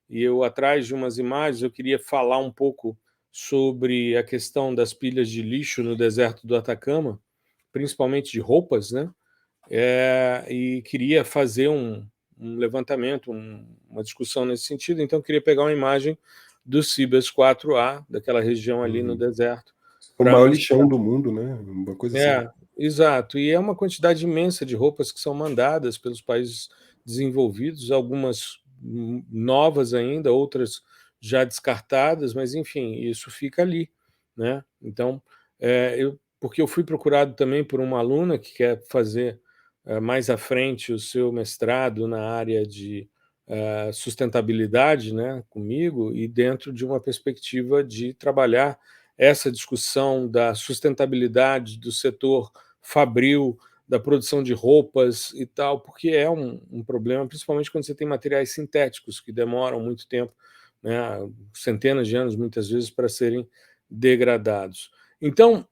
e eu, atrás de umas imagens, eu queria falar um pouco sobre a questão das pilhas de lixo no deserto do Atacama, principalmente de roupas, né? E queria fazer um levantamento, uma discussão nesse sentido, então eu queria pegar uma imagem do Cibers 4A, daquela região ali no Uhum. deserto, O para maior mostrar. lixão do mundo, né? Uma coisa assim. Exato. E é uma quantidade imensa de roupas que são mandadas pelos países desenvolvidos, algumas novas ainda, outras já descartadas, mas enfim, isso fica ali, né? Então, porque eu fui procurado também por uma aluna que quer fazer mais à frente o seu mestrado na área de sustentabilidade, né, comigo, e dentro de uma perspectiva de trabalhar essa discussão da sustentabilidade do setor fabril, da produção de roupas e tal, porque é um problema, principalmente quando você tem materiais sintéticos que demoram muito tempo, né, centenas de anos, muitas vezes, para serem degradados. Então,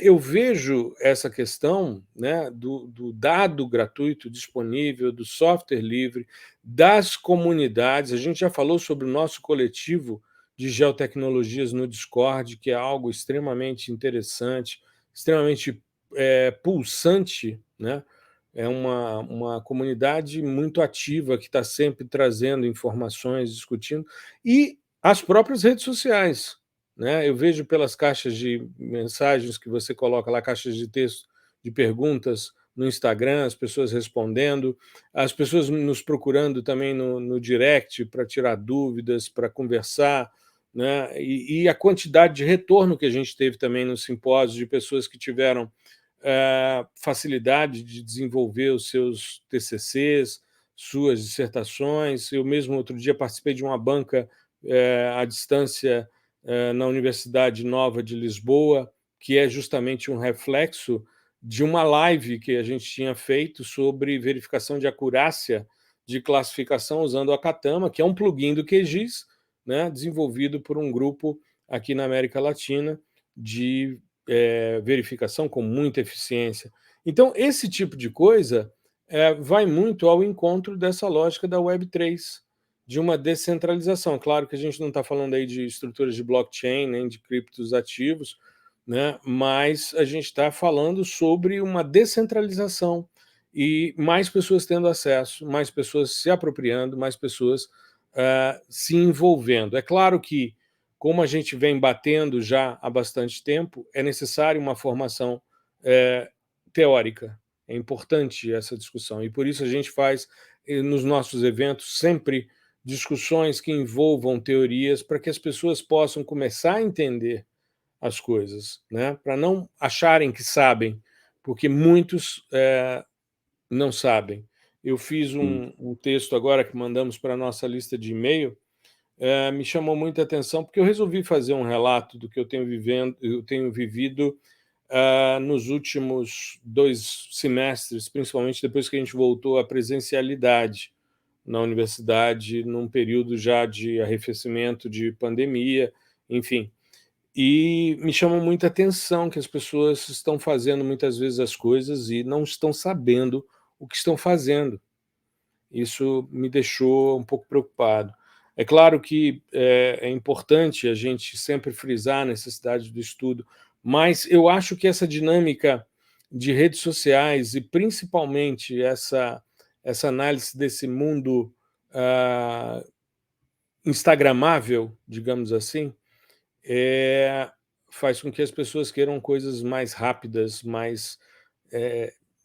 eu vejo essa questão, né, do dado gratuito disponível, do software livre, das comunidades. A gente já falou sobre o nosso coletivo de geotecnologias no Discord, que é algo extremamente interessante, extremamente pulsante, né? É uma comunidade muito ativa que está sempre trazendo informações, discutindo, e as próprias redes sociais, né? Eu vejo pelas caixas de mensagens que você coloca lá, caixas de texto de perguntas no Instagram, as pessoas respondendo, as pessoas nos procurando também no direct para tirar dúvidas, para conversar, né? E a quantidade de retorno que a gente teve também no simpósio de pessoas que tiveram facilidade de desenvolver os seus TCCs, suas dissertações. Eu mesmo outro dia participei de uma banca à distância na Universidade Nova de Lisboa, que é justamente um reflexo de uma live que a gente tinha feito sobre verificação de acurácia de classificação usando a Katama, que é um plugin do QGIS, né, desenvolvido por um grupo aqui na América Latina de verificação com muita eficiência. Então, esse tipo de coisa vai muito ao encontro dessa lógica da Web3, de uma descentralização. Claro que a gente não está falando aí de estruturas de blockchain, nem de criptos ativos, né? Mas a gente está falando sobre uma descentralização e mais pessoas tendo acesso, mais pessoas se apropriando, mais pessoas se envolvendo. É claro que, como a gente vem batendo já há bastante tempo, é necessário uma formação teórica. É importante essa discussão e por isso a gente faz nos nossos eventos sempre discussões que envolvam teorias para que as pessoas possam começar a entender as coisas, né? Para não acharem que sabem, porque muitos não sabem. Eu fiz um texto agora que mandamos para a nossa lista de e-mail, me chamou muita atenção, porque eu resolvi fazer um relato do que eu tenho vivido nos últimos 2 semestres, principalmente depois que a gente voltou à presencialidade na universidade, num período já de arrefecimento de pandemia, enfim. E me chama muita atenção que as pessoas estão fazendo muitas vezes as coisas e não estão sabendo o que estão fazendo. Isso me deixou um pouco preocupado. É claro que é importante a gente sempre frisar a necessidade do estudo, mas eu acho que essa dinâmica de redes sociais e principalmente essa análise desse mundo instagramável, digamos assim, faz com que as pessoas queiram coisas mais rápidas, mais,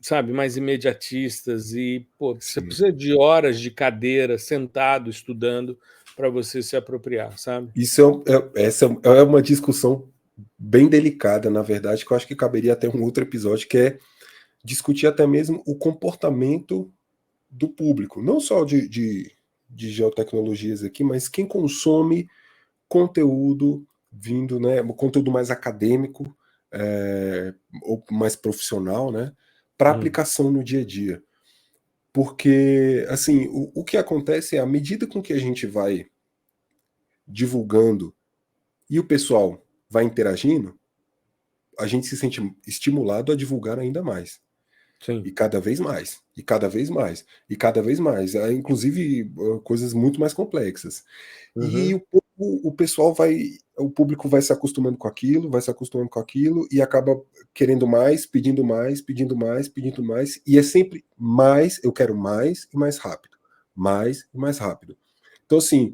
sabe, mais imediatistas e, pô, você Sim. precisa de horas de cadeira, sentado, estudando, para você se apropriar, sabe? Isso essa é uma discussão bem delicada, na verdade, que eu acho que caberia até um outro episódio, que é discutir até mesmo o comportamento do público, não só de geotecnologias aqui, mas quem consome conteúdo vindo, né, conteúdo mais acadêmico, ou mais profissional, né, para Hum, aplicação no dia a dia. Porque, assim, o que acontece é, à medida com que a gente vai divulgando e o pessoal vai interagindo, a gente se sente estimulado a divulgar ainda mais. sim. E cada vez mais, e cada vez mais, e cada vez mais. Inclusive coisas muito mais complexas. E Uhum, o pessoal o público vai se acostumando com aquilo, vai se acostumando com aquilo, e acaba querendo mais, pedindo mais, pedindo mais, pedindo mais, e é sempre mais, eu quero mais e mais rápido. Mais e mais rápido. Então, assim,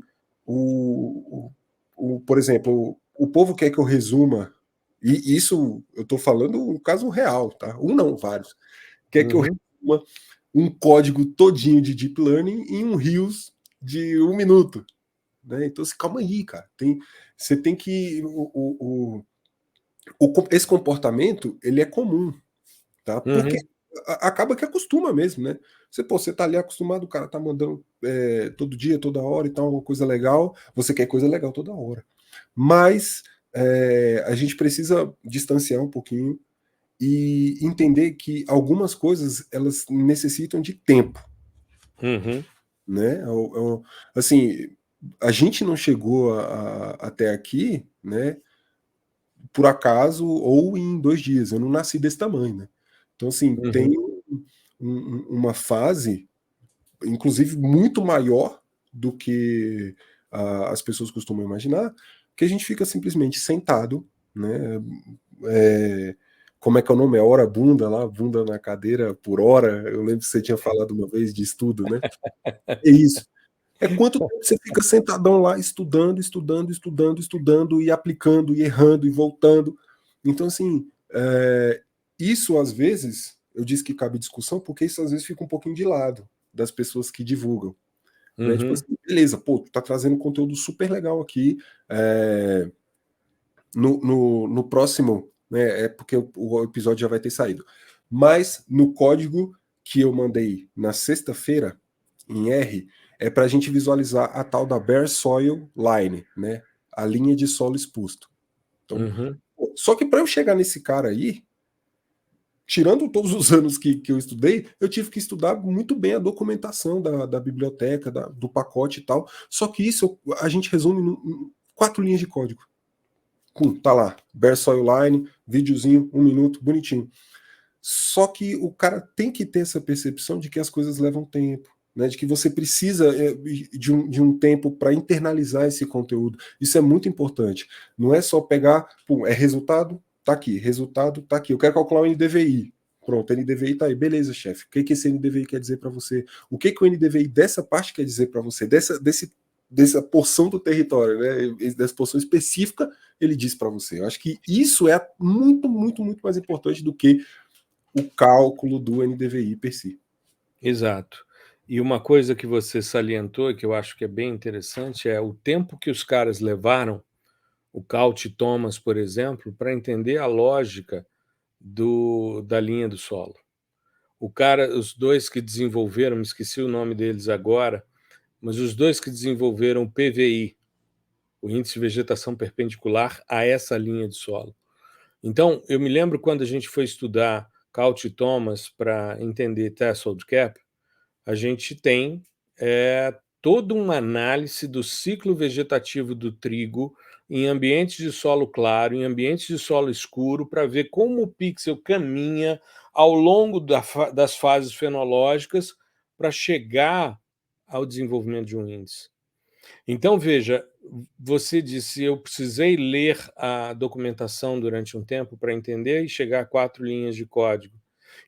por exemplo, o povo quer que eu resuma, e isso eu estou falando um caso real, tá? Um não, vários. Quer que eu uhum, resuma um código todinho de deep learning em um rios de 1 minuto, né? Então, assim, calma aí, cara. Você tem que esse comportamento ele é comum, tá? Porque uhum. acaba que acostuma mesmo, né? Você tá ali acostumado, o cara tá mandando todo dia, toda hora e tal, uma coisa legal. Você quer coisa legal toda hora. Mas a gente precisa distanciar um pouquinho e entender que algumas coisas elas necessitam de tempo, Uhum. né? Assim, a gente não chegou até aqui, né? por acaso ou em 2 dias. Eu não nasci desse tamanho, né? Então, assim, tem uma fase, inclusive muito maior do que as pessoas costumam imaginar, que a gente fica simplesmente sentado, né? Como é que é o nome? É hora bunda lá, bunda na cadeira por hora. Eu lembro que você tinha falado uma vez de estudo, né? É isso. É quanto tempo você fica sentadão lá estudando, estudando, estudando, estudando e aplicando e errando e voltando. Então, assim, isso às vezes, eu disse que cabe discussão, porque isso às vezes fica um pouquinho de lado das pessoas que divulgam. Né? Tipo assim, beleza, pô, tu tá trazendo conteúdo super legal aqui. No próximo, né, é porque o episódio já vai ter saído. Mas no código que eu mandei na sexta-feira, em R, é para a gente visualizar a tal da Bare Soil Line, né? A linha de solo exposto. Então, só que para eu chegar nesse cara aí, tirando todos os anos que eu estudei, eu tive que estudar muito bem a documentação da biblioteca, do pacote e tal. Só que isso a gente resume em 4 linhas de código. Tá lá, Bare Soil Line, videozinho, 1 minuto, bonitinho. Só que o cara tem que ter essa percepção de que as coisas levam tempo, né? De que você precisa de um tempo para internalizar esse conteúdo. Isso é muito importante. Não é só pegar, pum, resultado, tá aqui, resultado, tá aqui. Eu quero calcular o NDVI. Pronto, o NDVI tá aí. Beleza, chefe. O que esse NDVI quer dizer para você? O que o NDVI dessa parte quer dizer para você? Dessa porção do território, né? Dessa porção específica, ele diz para você. Eu acho que isso é muito, muito, muito mais importante do que o cálculo do NDVI per si. Exato. E uma coisa que você salientou, e que eu acho que é bem interessante, é o tempo que os caras levaram, o Couch e Thomas, por exemplo, para entender a lógica da linha do solo. Os dois que desenvolveram, me esqueci o nome deles agora, mas os dois que desenvolveram o PVI, o índice de vegetação perpendicular a essa linha de solo. Então, eu me lembro quando a gente foi estudar Couch e Thomas para entender threshold cap, a gente tem toda uma análise do ciclo vegetativo do trigo em ambientes de solo claro, em ambientes de solo escuro, para ver como o pixel caminha ao longo das fases fenológicas para chegar ao desenvolvimento de um índice. Então, veja, você disse, eu precisei ler a documentação durante um tempo para entender e chegar a 4 linhas de código.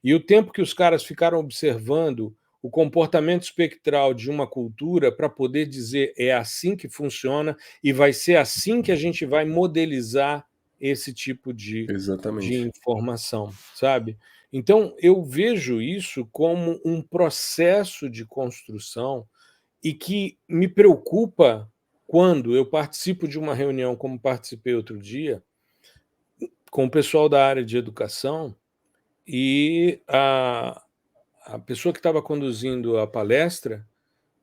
E o tempo que os caras ficaram observando o comportamento espectral de uma cultura para poder dizer é assim que funciona e vai ser assim que a gente vai modelizar esse tipo de informação, sabe? Então, eu vejo isso como um processo de construção e que me preocupa quando eu participo de uma reunião, como participei outro dia, com o pessoal da área de educação, e a pessoa que estava conduzindo a palestra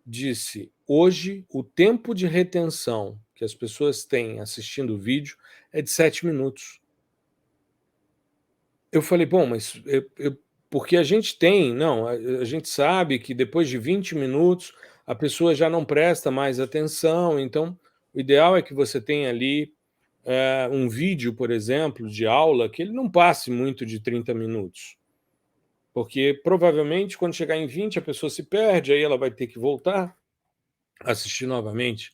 disse: hoje o tempo de retenção que as pessoas têm assistindo o vídeo é de 7 minutos. Eu falei, bom, mas porque a gente tem, não, a gente sabe que depois de 20 minutos a pessoa já não presta mais atenção, então o ideal é que você tenha ali um vídeo, por exemplo, de aula, que ele não passe muito de 30 minutos. Porque provavelmente quando chegar em 20 a pessoa se perde, aí ela vai ter que voltar, assistir novamente.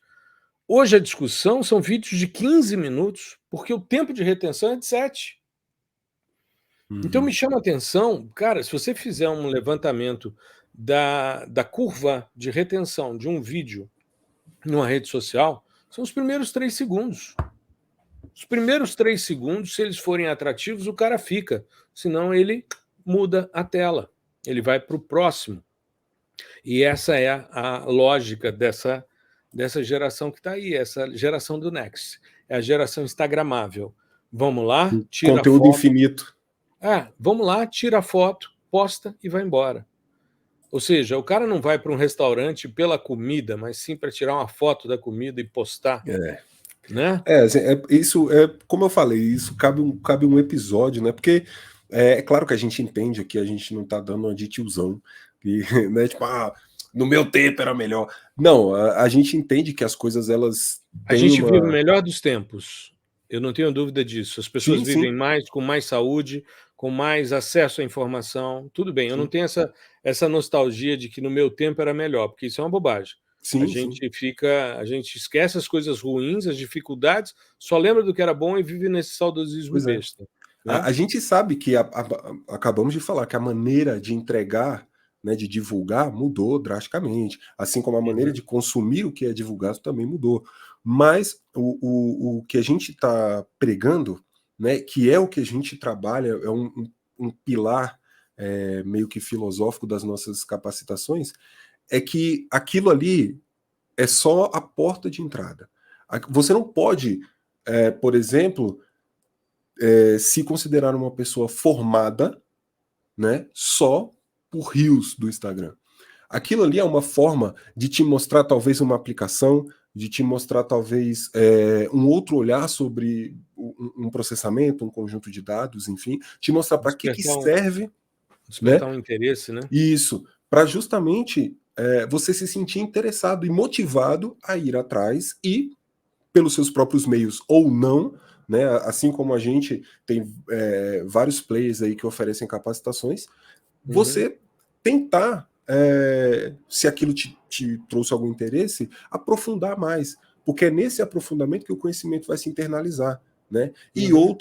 Hoje a discussão são vídeos de 15 minutos, porque o tempo de retenção é de 7. Então me chama a atenção, cara, se você fizer um levantamento da curva de retenção de um vídeo numa rede social, são os primeiros 3 segundos. Os primeiros 3 segundos, se eles forem atrativos, o cara fica, senão ele muda a tela, ele vai para o próximo. E essa é a lógica dessa geração que está aí, essa geração do Next. É a geração instagramável. Vamos lá, tira conteúdo foto. Infinito. Vamos lá, tira a foto, posta e vai embora. Ou seja, o cara não vai para um restaurante pela comida, mas sim para tirar uma foto da comida e postar. Né? Isso como eu falei, isso cabe um episódio, né? Porque é claro que a gente entende que a gente não tá dando uma de tiozão, e, né? Tipo, no meu tempo era melhor. Não, a gente entende que as coisas elas a gente vive o melhor dos tempos. Eu não tenho dúvida disso. As pessoas Sim, vivem sim, mais, com mais saúde, com mais acesso à informação. Tudo bem, eu não sim, tenho essa nostalgia de que no meu tempo era melhor, porque isso é uma bobagem. sim, sim. A gente esquece as coisas ruins, as dificuldades, só lembra do que era bom e vive nesse saudosismo Pois é. besta, né. A gente sabe que acabamos de falar que a maneira de entregar, né, de divulgar, mudou drasticamente, assim como a maneira Uhum, de consumir o que é divulgado também mudou. Mas o que a gente está pregando, né, que é o que a gente trabalha, é um pilar meio que filosófico das nossas capacitações, é que aquilo ali é só a porta de entrada. Você não pode, por exemplo, se considerar uma pessoa formada, né, só por rios do Instagram. Aquilo ali é uma forma de te mostrar talvez uma aplicação, de te mostrar talvez um outro olhar sobre um processamento, um conjunto de dados, enfim, te mostrar para que despertar um serve, né? despertar um interesse, né. Isso, para justamente você se sentir interessado e motivado a ir atrás e pelos seus próprios meios ou não, né? Assim como a gente tem vários players aí que oferecem capacitações, Uhum, você tentar, se aquilo te trouxe algum interesse, aprofundar mais, porque é nesse aprofundamento que o conhecimento vai se internalizar, né? E uhum,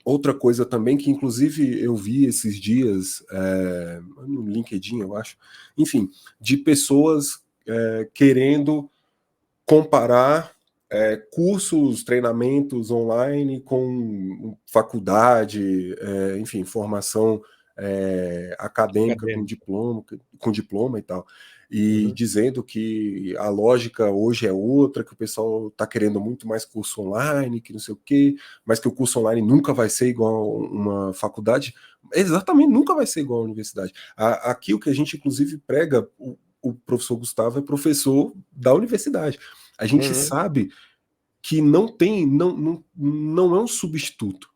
outra coisa também que inclusive eu vi esses dias no LinkedIn, eu acho, enfim, de pessoas querendo comparar cursos, treinamentos online com faculdade, enfim, formação acadêmica acadêmico. com diploma e tal. E Uhum, dizendo que a lógica hoje é outra, que o pessoal está querendo muito mais curso online, que não sei o quê, mas que o curso online nunca vai ser igual uma faculdade. Exatamente, nunca vai ser igual a universidade. Aqui o que a gente, inclusive, prega, o professor Gustavo é professor da universidade. A gente uhum, sabe que não tem, não é um substituto,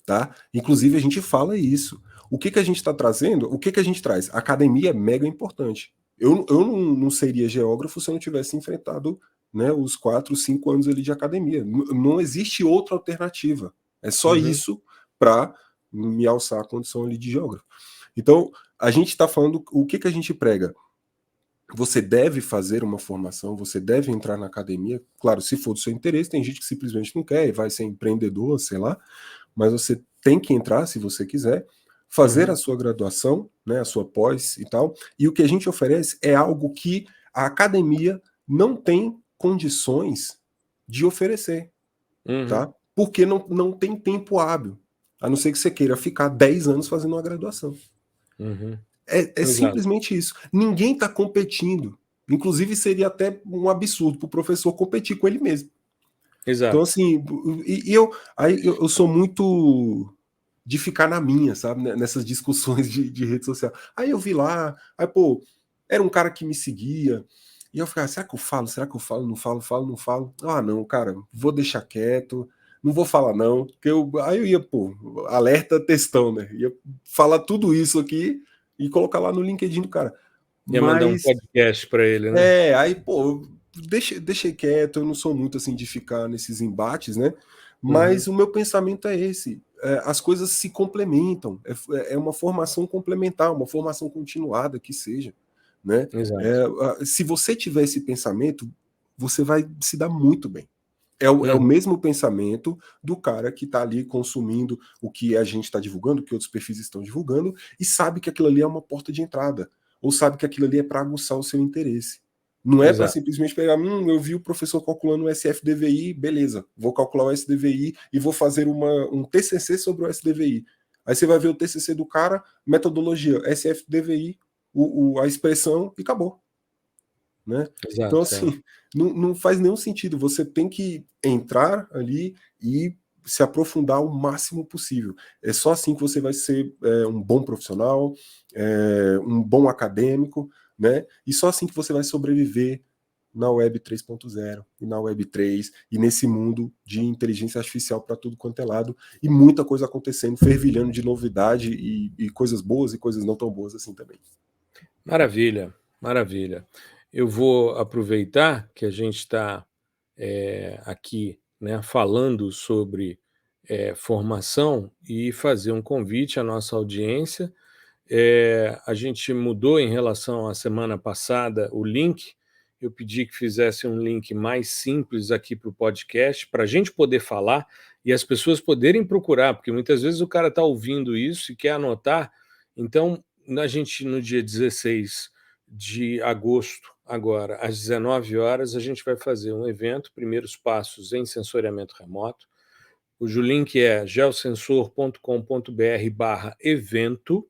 tá? Inclusive a gente fala isso. O que a gente está trazendo? O que a gente traz? A academia é mega importante. Eu não seria geógrafo se eu não tivesse enfrentado, né, os 4, 5 anos ali de academia. Não existe outra alternativa. É só uhum, isso para me alçar a condição ali de geógrafo. Então, a gente está falando o que a gente prega. Você deve fazer uma formação, você deve entrar na academia. Claro, se for do seu interesse, tem gente que simplesmente não quer e vai ser empreendedor, sei lá, mas você tem que entrar se você quiser, fazer a uhum, sua graduação, né, a sua pós e tal. E o que a gente oferece é algo que a academia não tem condições de oferecer, uhum, tá? Porque não tem tempo hábil, a não ser que você queira ficar 10 anos fazendo uma graduação. uhum. É Exato, simplesmente isso. Ninguém está competindo. Inclusive, seria até um absurdo para o professor competir com ele mesmo. Então, exato. assim, eu sou muito de ficar na minha, sabe? Nessas discussões de rede social. Aí eu vi lá, aí, pô, era um cara que me seguia. E eu ficava, será que eu falo? Será que eu falo? Não falo, falo, não falo. Ah, não, cara, vou deixar quieto, não vou falar, não. Aí eu ia, pô, alerta textão, né? Ia falar tudo isso aqui e colocar lá no LinkedIn do cara. Ia mandar um Mas podcast para ele, né. aí, pô, deixei quieto, eu não sou muito assim de ficar nesses embates, né? Mas Uhum, o meu pensamento é esse: as coisas se complementam, é uma formação complementar, uma formação continuada que seja, né? exato. Se você tiver esse pensamento, você vai se dar muito bem. É o Uhum, mesmo pensamento do cara que está ali consumindo o que a gente está divulgando, o que outros perfis estão divulgando, e sabe que aquilo ali é uma porta de entrada, ou sabe que aquilo ali é para aguçar o seu interesse. Não é para exato. simplesmente pegar, eu vi o professor calculando o SFDVI, beleza, vou calcular o SDVI e vou fazer um TCC sobre o SDVI. Aí você vai ver o TCC do cara, metodologia, SFDVI, a expressão e acabou, né? Então, Exato, é. assim, não faz nenhum sentido. Você tem que entrar ali e se aprofundar o máximo possível. É só assim que você vai ser um bom profissional, um bom acadêmico, né? E só assim que você vai sobreviver na Web 3.0 e na Web 3 e nesse mundo de inteligência artificial para tudo quanto é lado e muita coisa acontecendo, fervilhando de novidade e coisas boas e coisas não tão boas assim também. Maravilha, maravilha. Eu vou aproveitar que a gente está aqui né, falando sobre formação e fazer um convite à nossa audiência. A gente mudou em relação à semana passada o link. Eu pedi que fizesse um link mais simples aqui para o podcast, para a gente poder falar e as pessoas poderem procurar, porque muitas vezes o cara está ouvindo isso e quer anotar. Então, a gente, no dia 16 de agosto, agora, às 19 horas, a gente vai fazer um evento, Primeiros Passos em Sensoriamento Remoto, cujo link é geosensor.com.br/evento.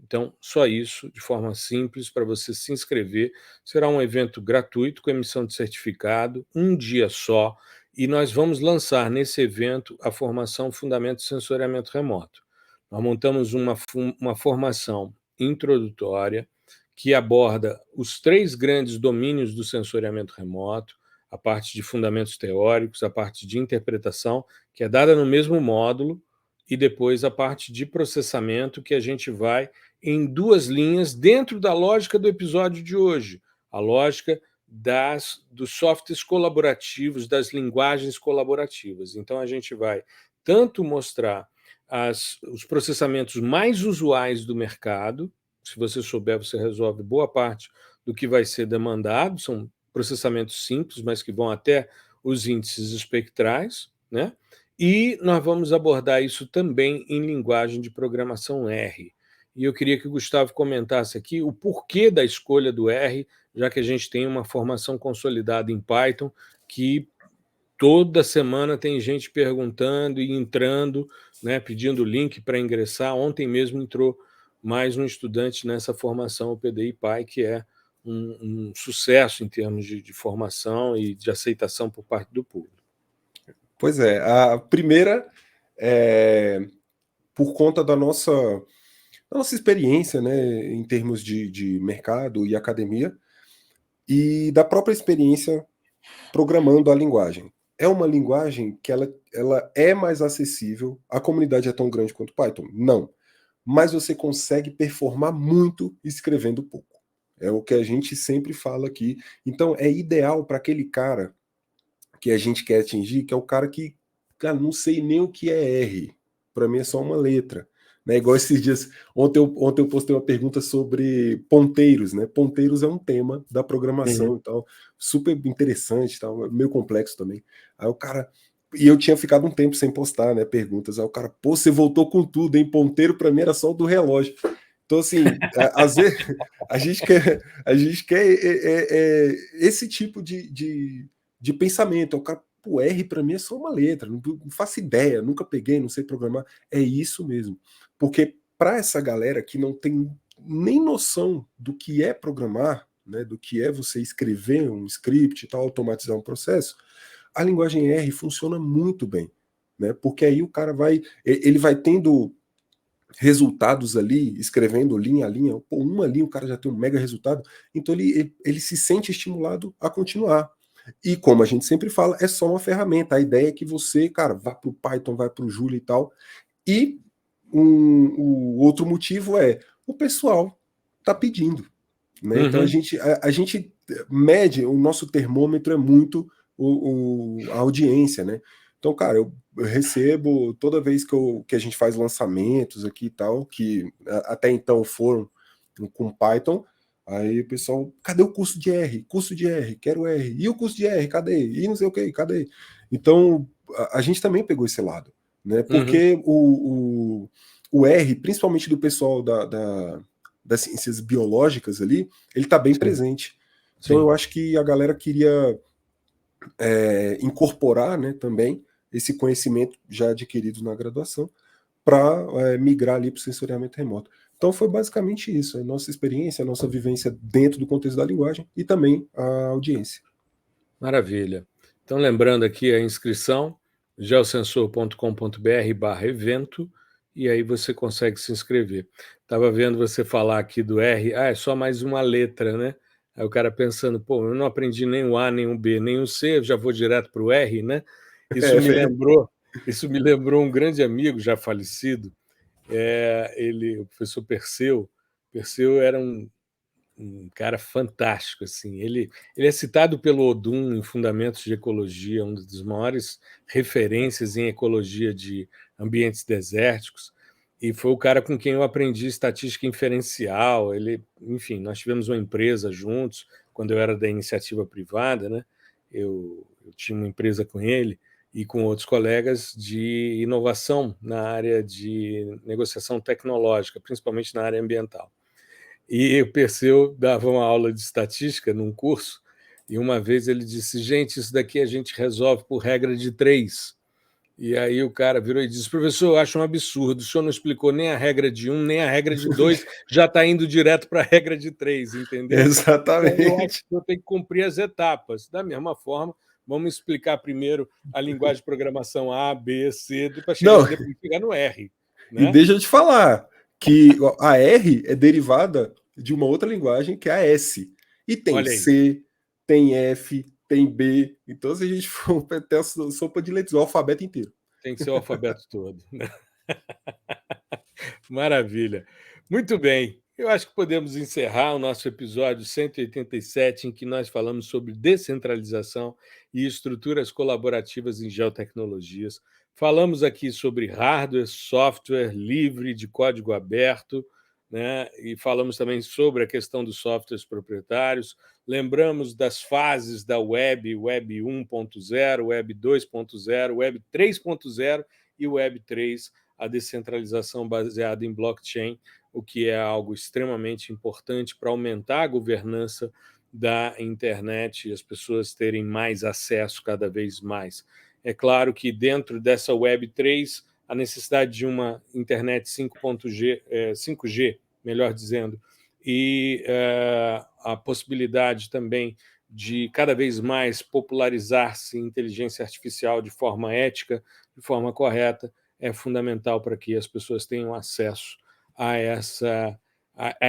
Então, só isso, de forma simples, para você se inscrever. Será um evento gratuito, com emissão de certificado, um dia só, e nós vamos lançar nesse evento a formação Fundamentos de Sensoriamento Remoto. Nós montamos uma formação introdutória que aborda os 3 grandes domínios do sensoriamento remoto, a parte de fundamentos teóricos, a parte de interpretação, que é dada no mesmo módulo, e depois a parte de processamento, que a gente vai em 2 linhas dentro da lógica do episódio de hoje, a lógica dos softwares colaborativos, das linguagens colaborativas. Então, a gente vai tanto mostrar os processamentos mais usuais do mercado. Se você souber, você resolve boa parte do que vai ser demandado. São processamentos simples, mas que vão até os índices espectrais, né? E nós vamos abordar isso também em linguagem de programação R. E eu queria que o Gustavo comentasse aqui o porquê da escolha do R, já que a gente tem uma formação consolidada em Python, que toda semana tem gente perguntando e entrando, né, pedindo link para ingressar. Ontem mesmo entrou mais um estudante nessa formação, o PDI Py, que é um sucesso em termos de formação e de aceitação por parte do público. Pois é, a primeira é por conta da nossa experiência, né, em termos de mercado e academia, e da própria experiência programando a linguagem. É uma linguagem que ela é mais acessível. A comunidade é tão grande quanto Python? Não. Mas você consegue performar muito escrevendo pouco. É o que a gente sempre fala aqui. Então é ideal para aquele cara que a gente quer atingir, que é o cara que, cara, não sei nem o que é R. Para mim é só uma letra. Né? Igual esses dias, ontem eu postei uma pergunta sobre ponteiros, né? Ponteiros é um tema da programação e tal, super interessante, tal, meio complexo também. Aí o cara, e eu tinha ficado um tempo sem postar, né, perguntas. Aí o cara, pô, você voltou com tudo, hein? Ponteiro para mim era só o do relógio. Então, assim, às vezes a gente quer esse tipo de pensamento. O cara, o R para mim é só uma letra, não faço ideia, nunca peguei, não sei programar. É isso mesmo. Porque para essa galera que não tem nem noção do que é programar, né, do que é você escrever um script e tal, automatizar um processo, a linguagem R funciona muito bem. Né, porque aí o cara ele vai tendo resultados ali, escrevendo linha a linha, pô, uma linha o cara já tem um mega resultado, então ele se sente estimulado a continuar. E como a gente sempre fala, é só uma ferramenta. A ideia é que você, cara, vá para o Python, vai para o Julia e tal. E o outro motivo é o pessoal está pedindo. Né? Então a gente mede, o nosso termômetro é muito a audiência. Né? Então, cara, eu recebo toda vez que a gente faz lançamentos aqui e tal, que até então foram com Python. Aí o pessoal, cadê o curso de R? Curso de R, quero R. E o curso de R, cadê? E não sei o que, cadê? Então, a gente também pegou esse lado, né? Porque o R, principalmente do pessoal das ciências biológicas ali, ele está bem presente. Então, eu acho que a galera queria incorporar, né, também esse conhecimento já adquirido na graduação para migrar ali para o sensoriamento remoto. Então foi basicamente isso, a nossa experiência, a nossa vivência dentro do contexto da linguagem e também a audiência. Maravilha. Então, lembrando aqui a inscrição, geosensor.com.br/evento, e aí você consegue se inscrever. Estava vendo você falar aqui do R, é só mais uma letra, né? Aí o cara pensando, pô, eu não aprendi nem o A, nem o B, nem o C, eu já vou direto para o R, né? Isso me lembrou um grande amigo já falecido, o professor Perseu. Perseu era um um cara fantástico, assim. Ele é citado pelo Odum em Fundamentos de Ecologia, uma das maiores referências em ecologia de ambientes desérticos, e foi o cara com quem eu aprendi estatística inferencial. Ele, enfim, nós tivemos uma empresa juntos quando eu era da iniciativa privada, né? Eu tinha uma empresa com ele e com outros colegas de inovação na área de negociação tecnológica, principalmente na área ambiental. E o Perseu dava uma aula de estatística num curso, e uma vez ele disse: gente, isso daqui a gente resolve por regra de 3. E aí o cara virou e disse: professor, eu acho um absurdo, o senhor não explicou nem a regra de 1, nem a regra de 2, já está indo direto para a regra de 3, entendeu? Então eu acho Exatamente. que eu tenho que cumprir as etapas. Da mesma forma, vamos explicar primeiro a linguagem de programação A, B, C, para Não, depois chegar no R. e Né? deixa eu te falar que a R é derivada de uma outra linguagem que é a S. E tem Olha aí. C, tem F, tem B. Então, se a gente for ter a sopa de letras, o alfabeto inteiro. Tem que ser o alfabeto todo. Né? Maravilha. Muito bem. Eu acho que podemos encerrar o nosso episódio 187, em que nós falamos sobre descentralização e estruturas colaborativas em geotecnologias. Falamos aqui sobre hardware, software livre de código aberto, né? E falamos também sobre a questão dos softwares proprietários. Lembramos das fases da web, web 1.0, web 2.0, web 3.0 e web 3, a descentralização baseada em blockchain, o que é algo extremamente importante para aumentar a governança da internet e as pessoas terem mais acesso cada vez mais. É claro que dentro dessa Web3, a necessidade de uma internet 5G, melhor dizendo, e a possibilidade também de cada vez mais popularizar-se inteligência artificial de forma ética, de forma correta, é fundamental para que as pessoas tenham acesso a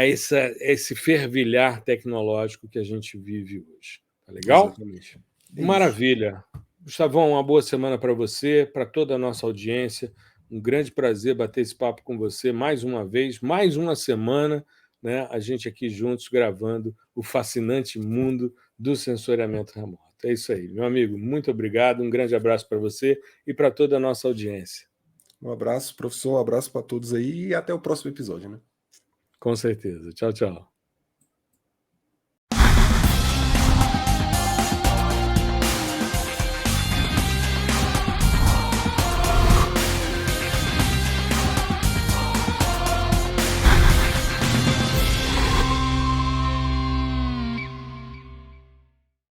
esse fervilhar tecnológico que a gente vive hoje. Tá legal? Exatamente. É isso. Maravilha. Gustavão, uma boa semana para você, para toda a nossa audiência. Um grande prazer bater esse papo com você mais uma vez, mais uma semana, né? A gente aqui juntos gravando o fascinante mundo do sensoriamento remoto. É isso aí, meu amigo. Muito obrigado. Um grande abraço para você e para toda a nossa audiência. Um abraço, professor, um abraço para todos aí e até o próximo episódio, né? Com certeza. Tchau, tchau.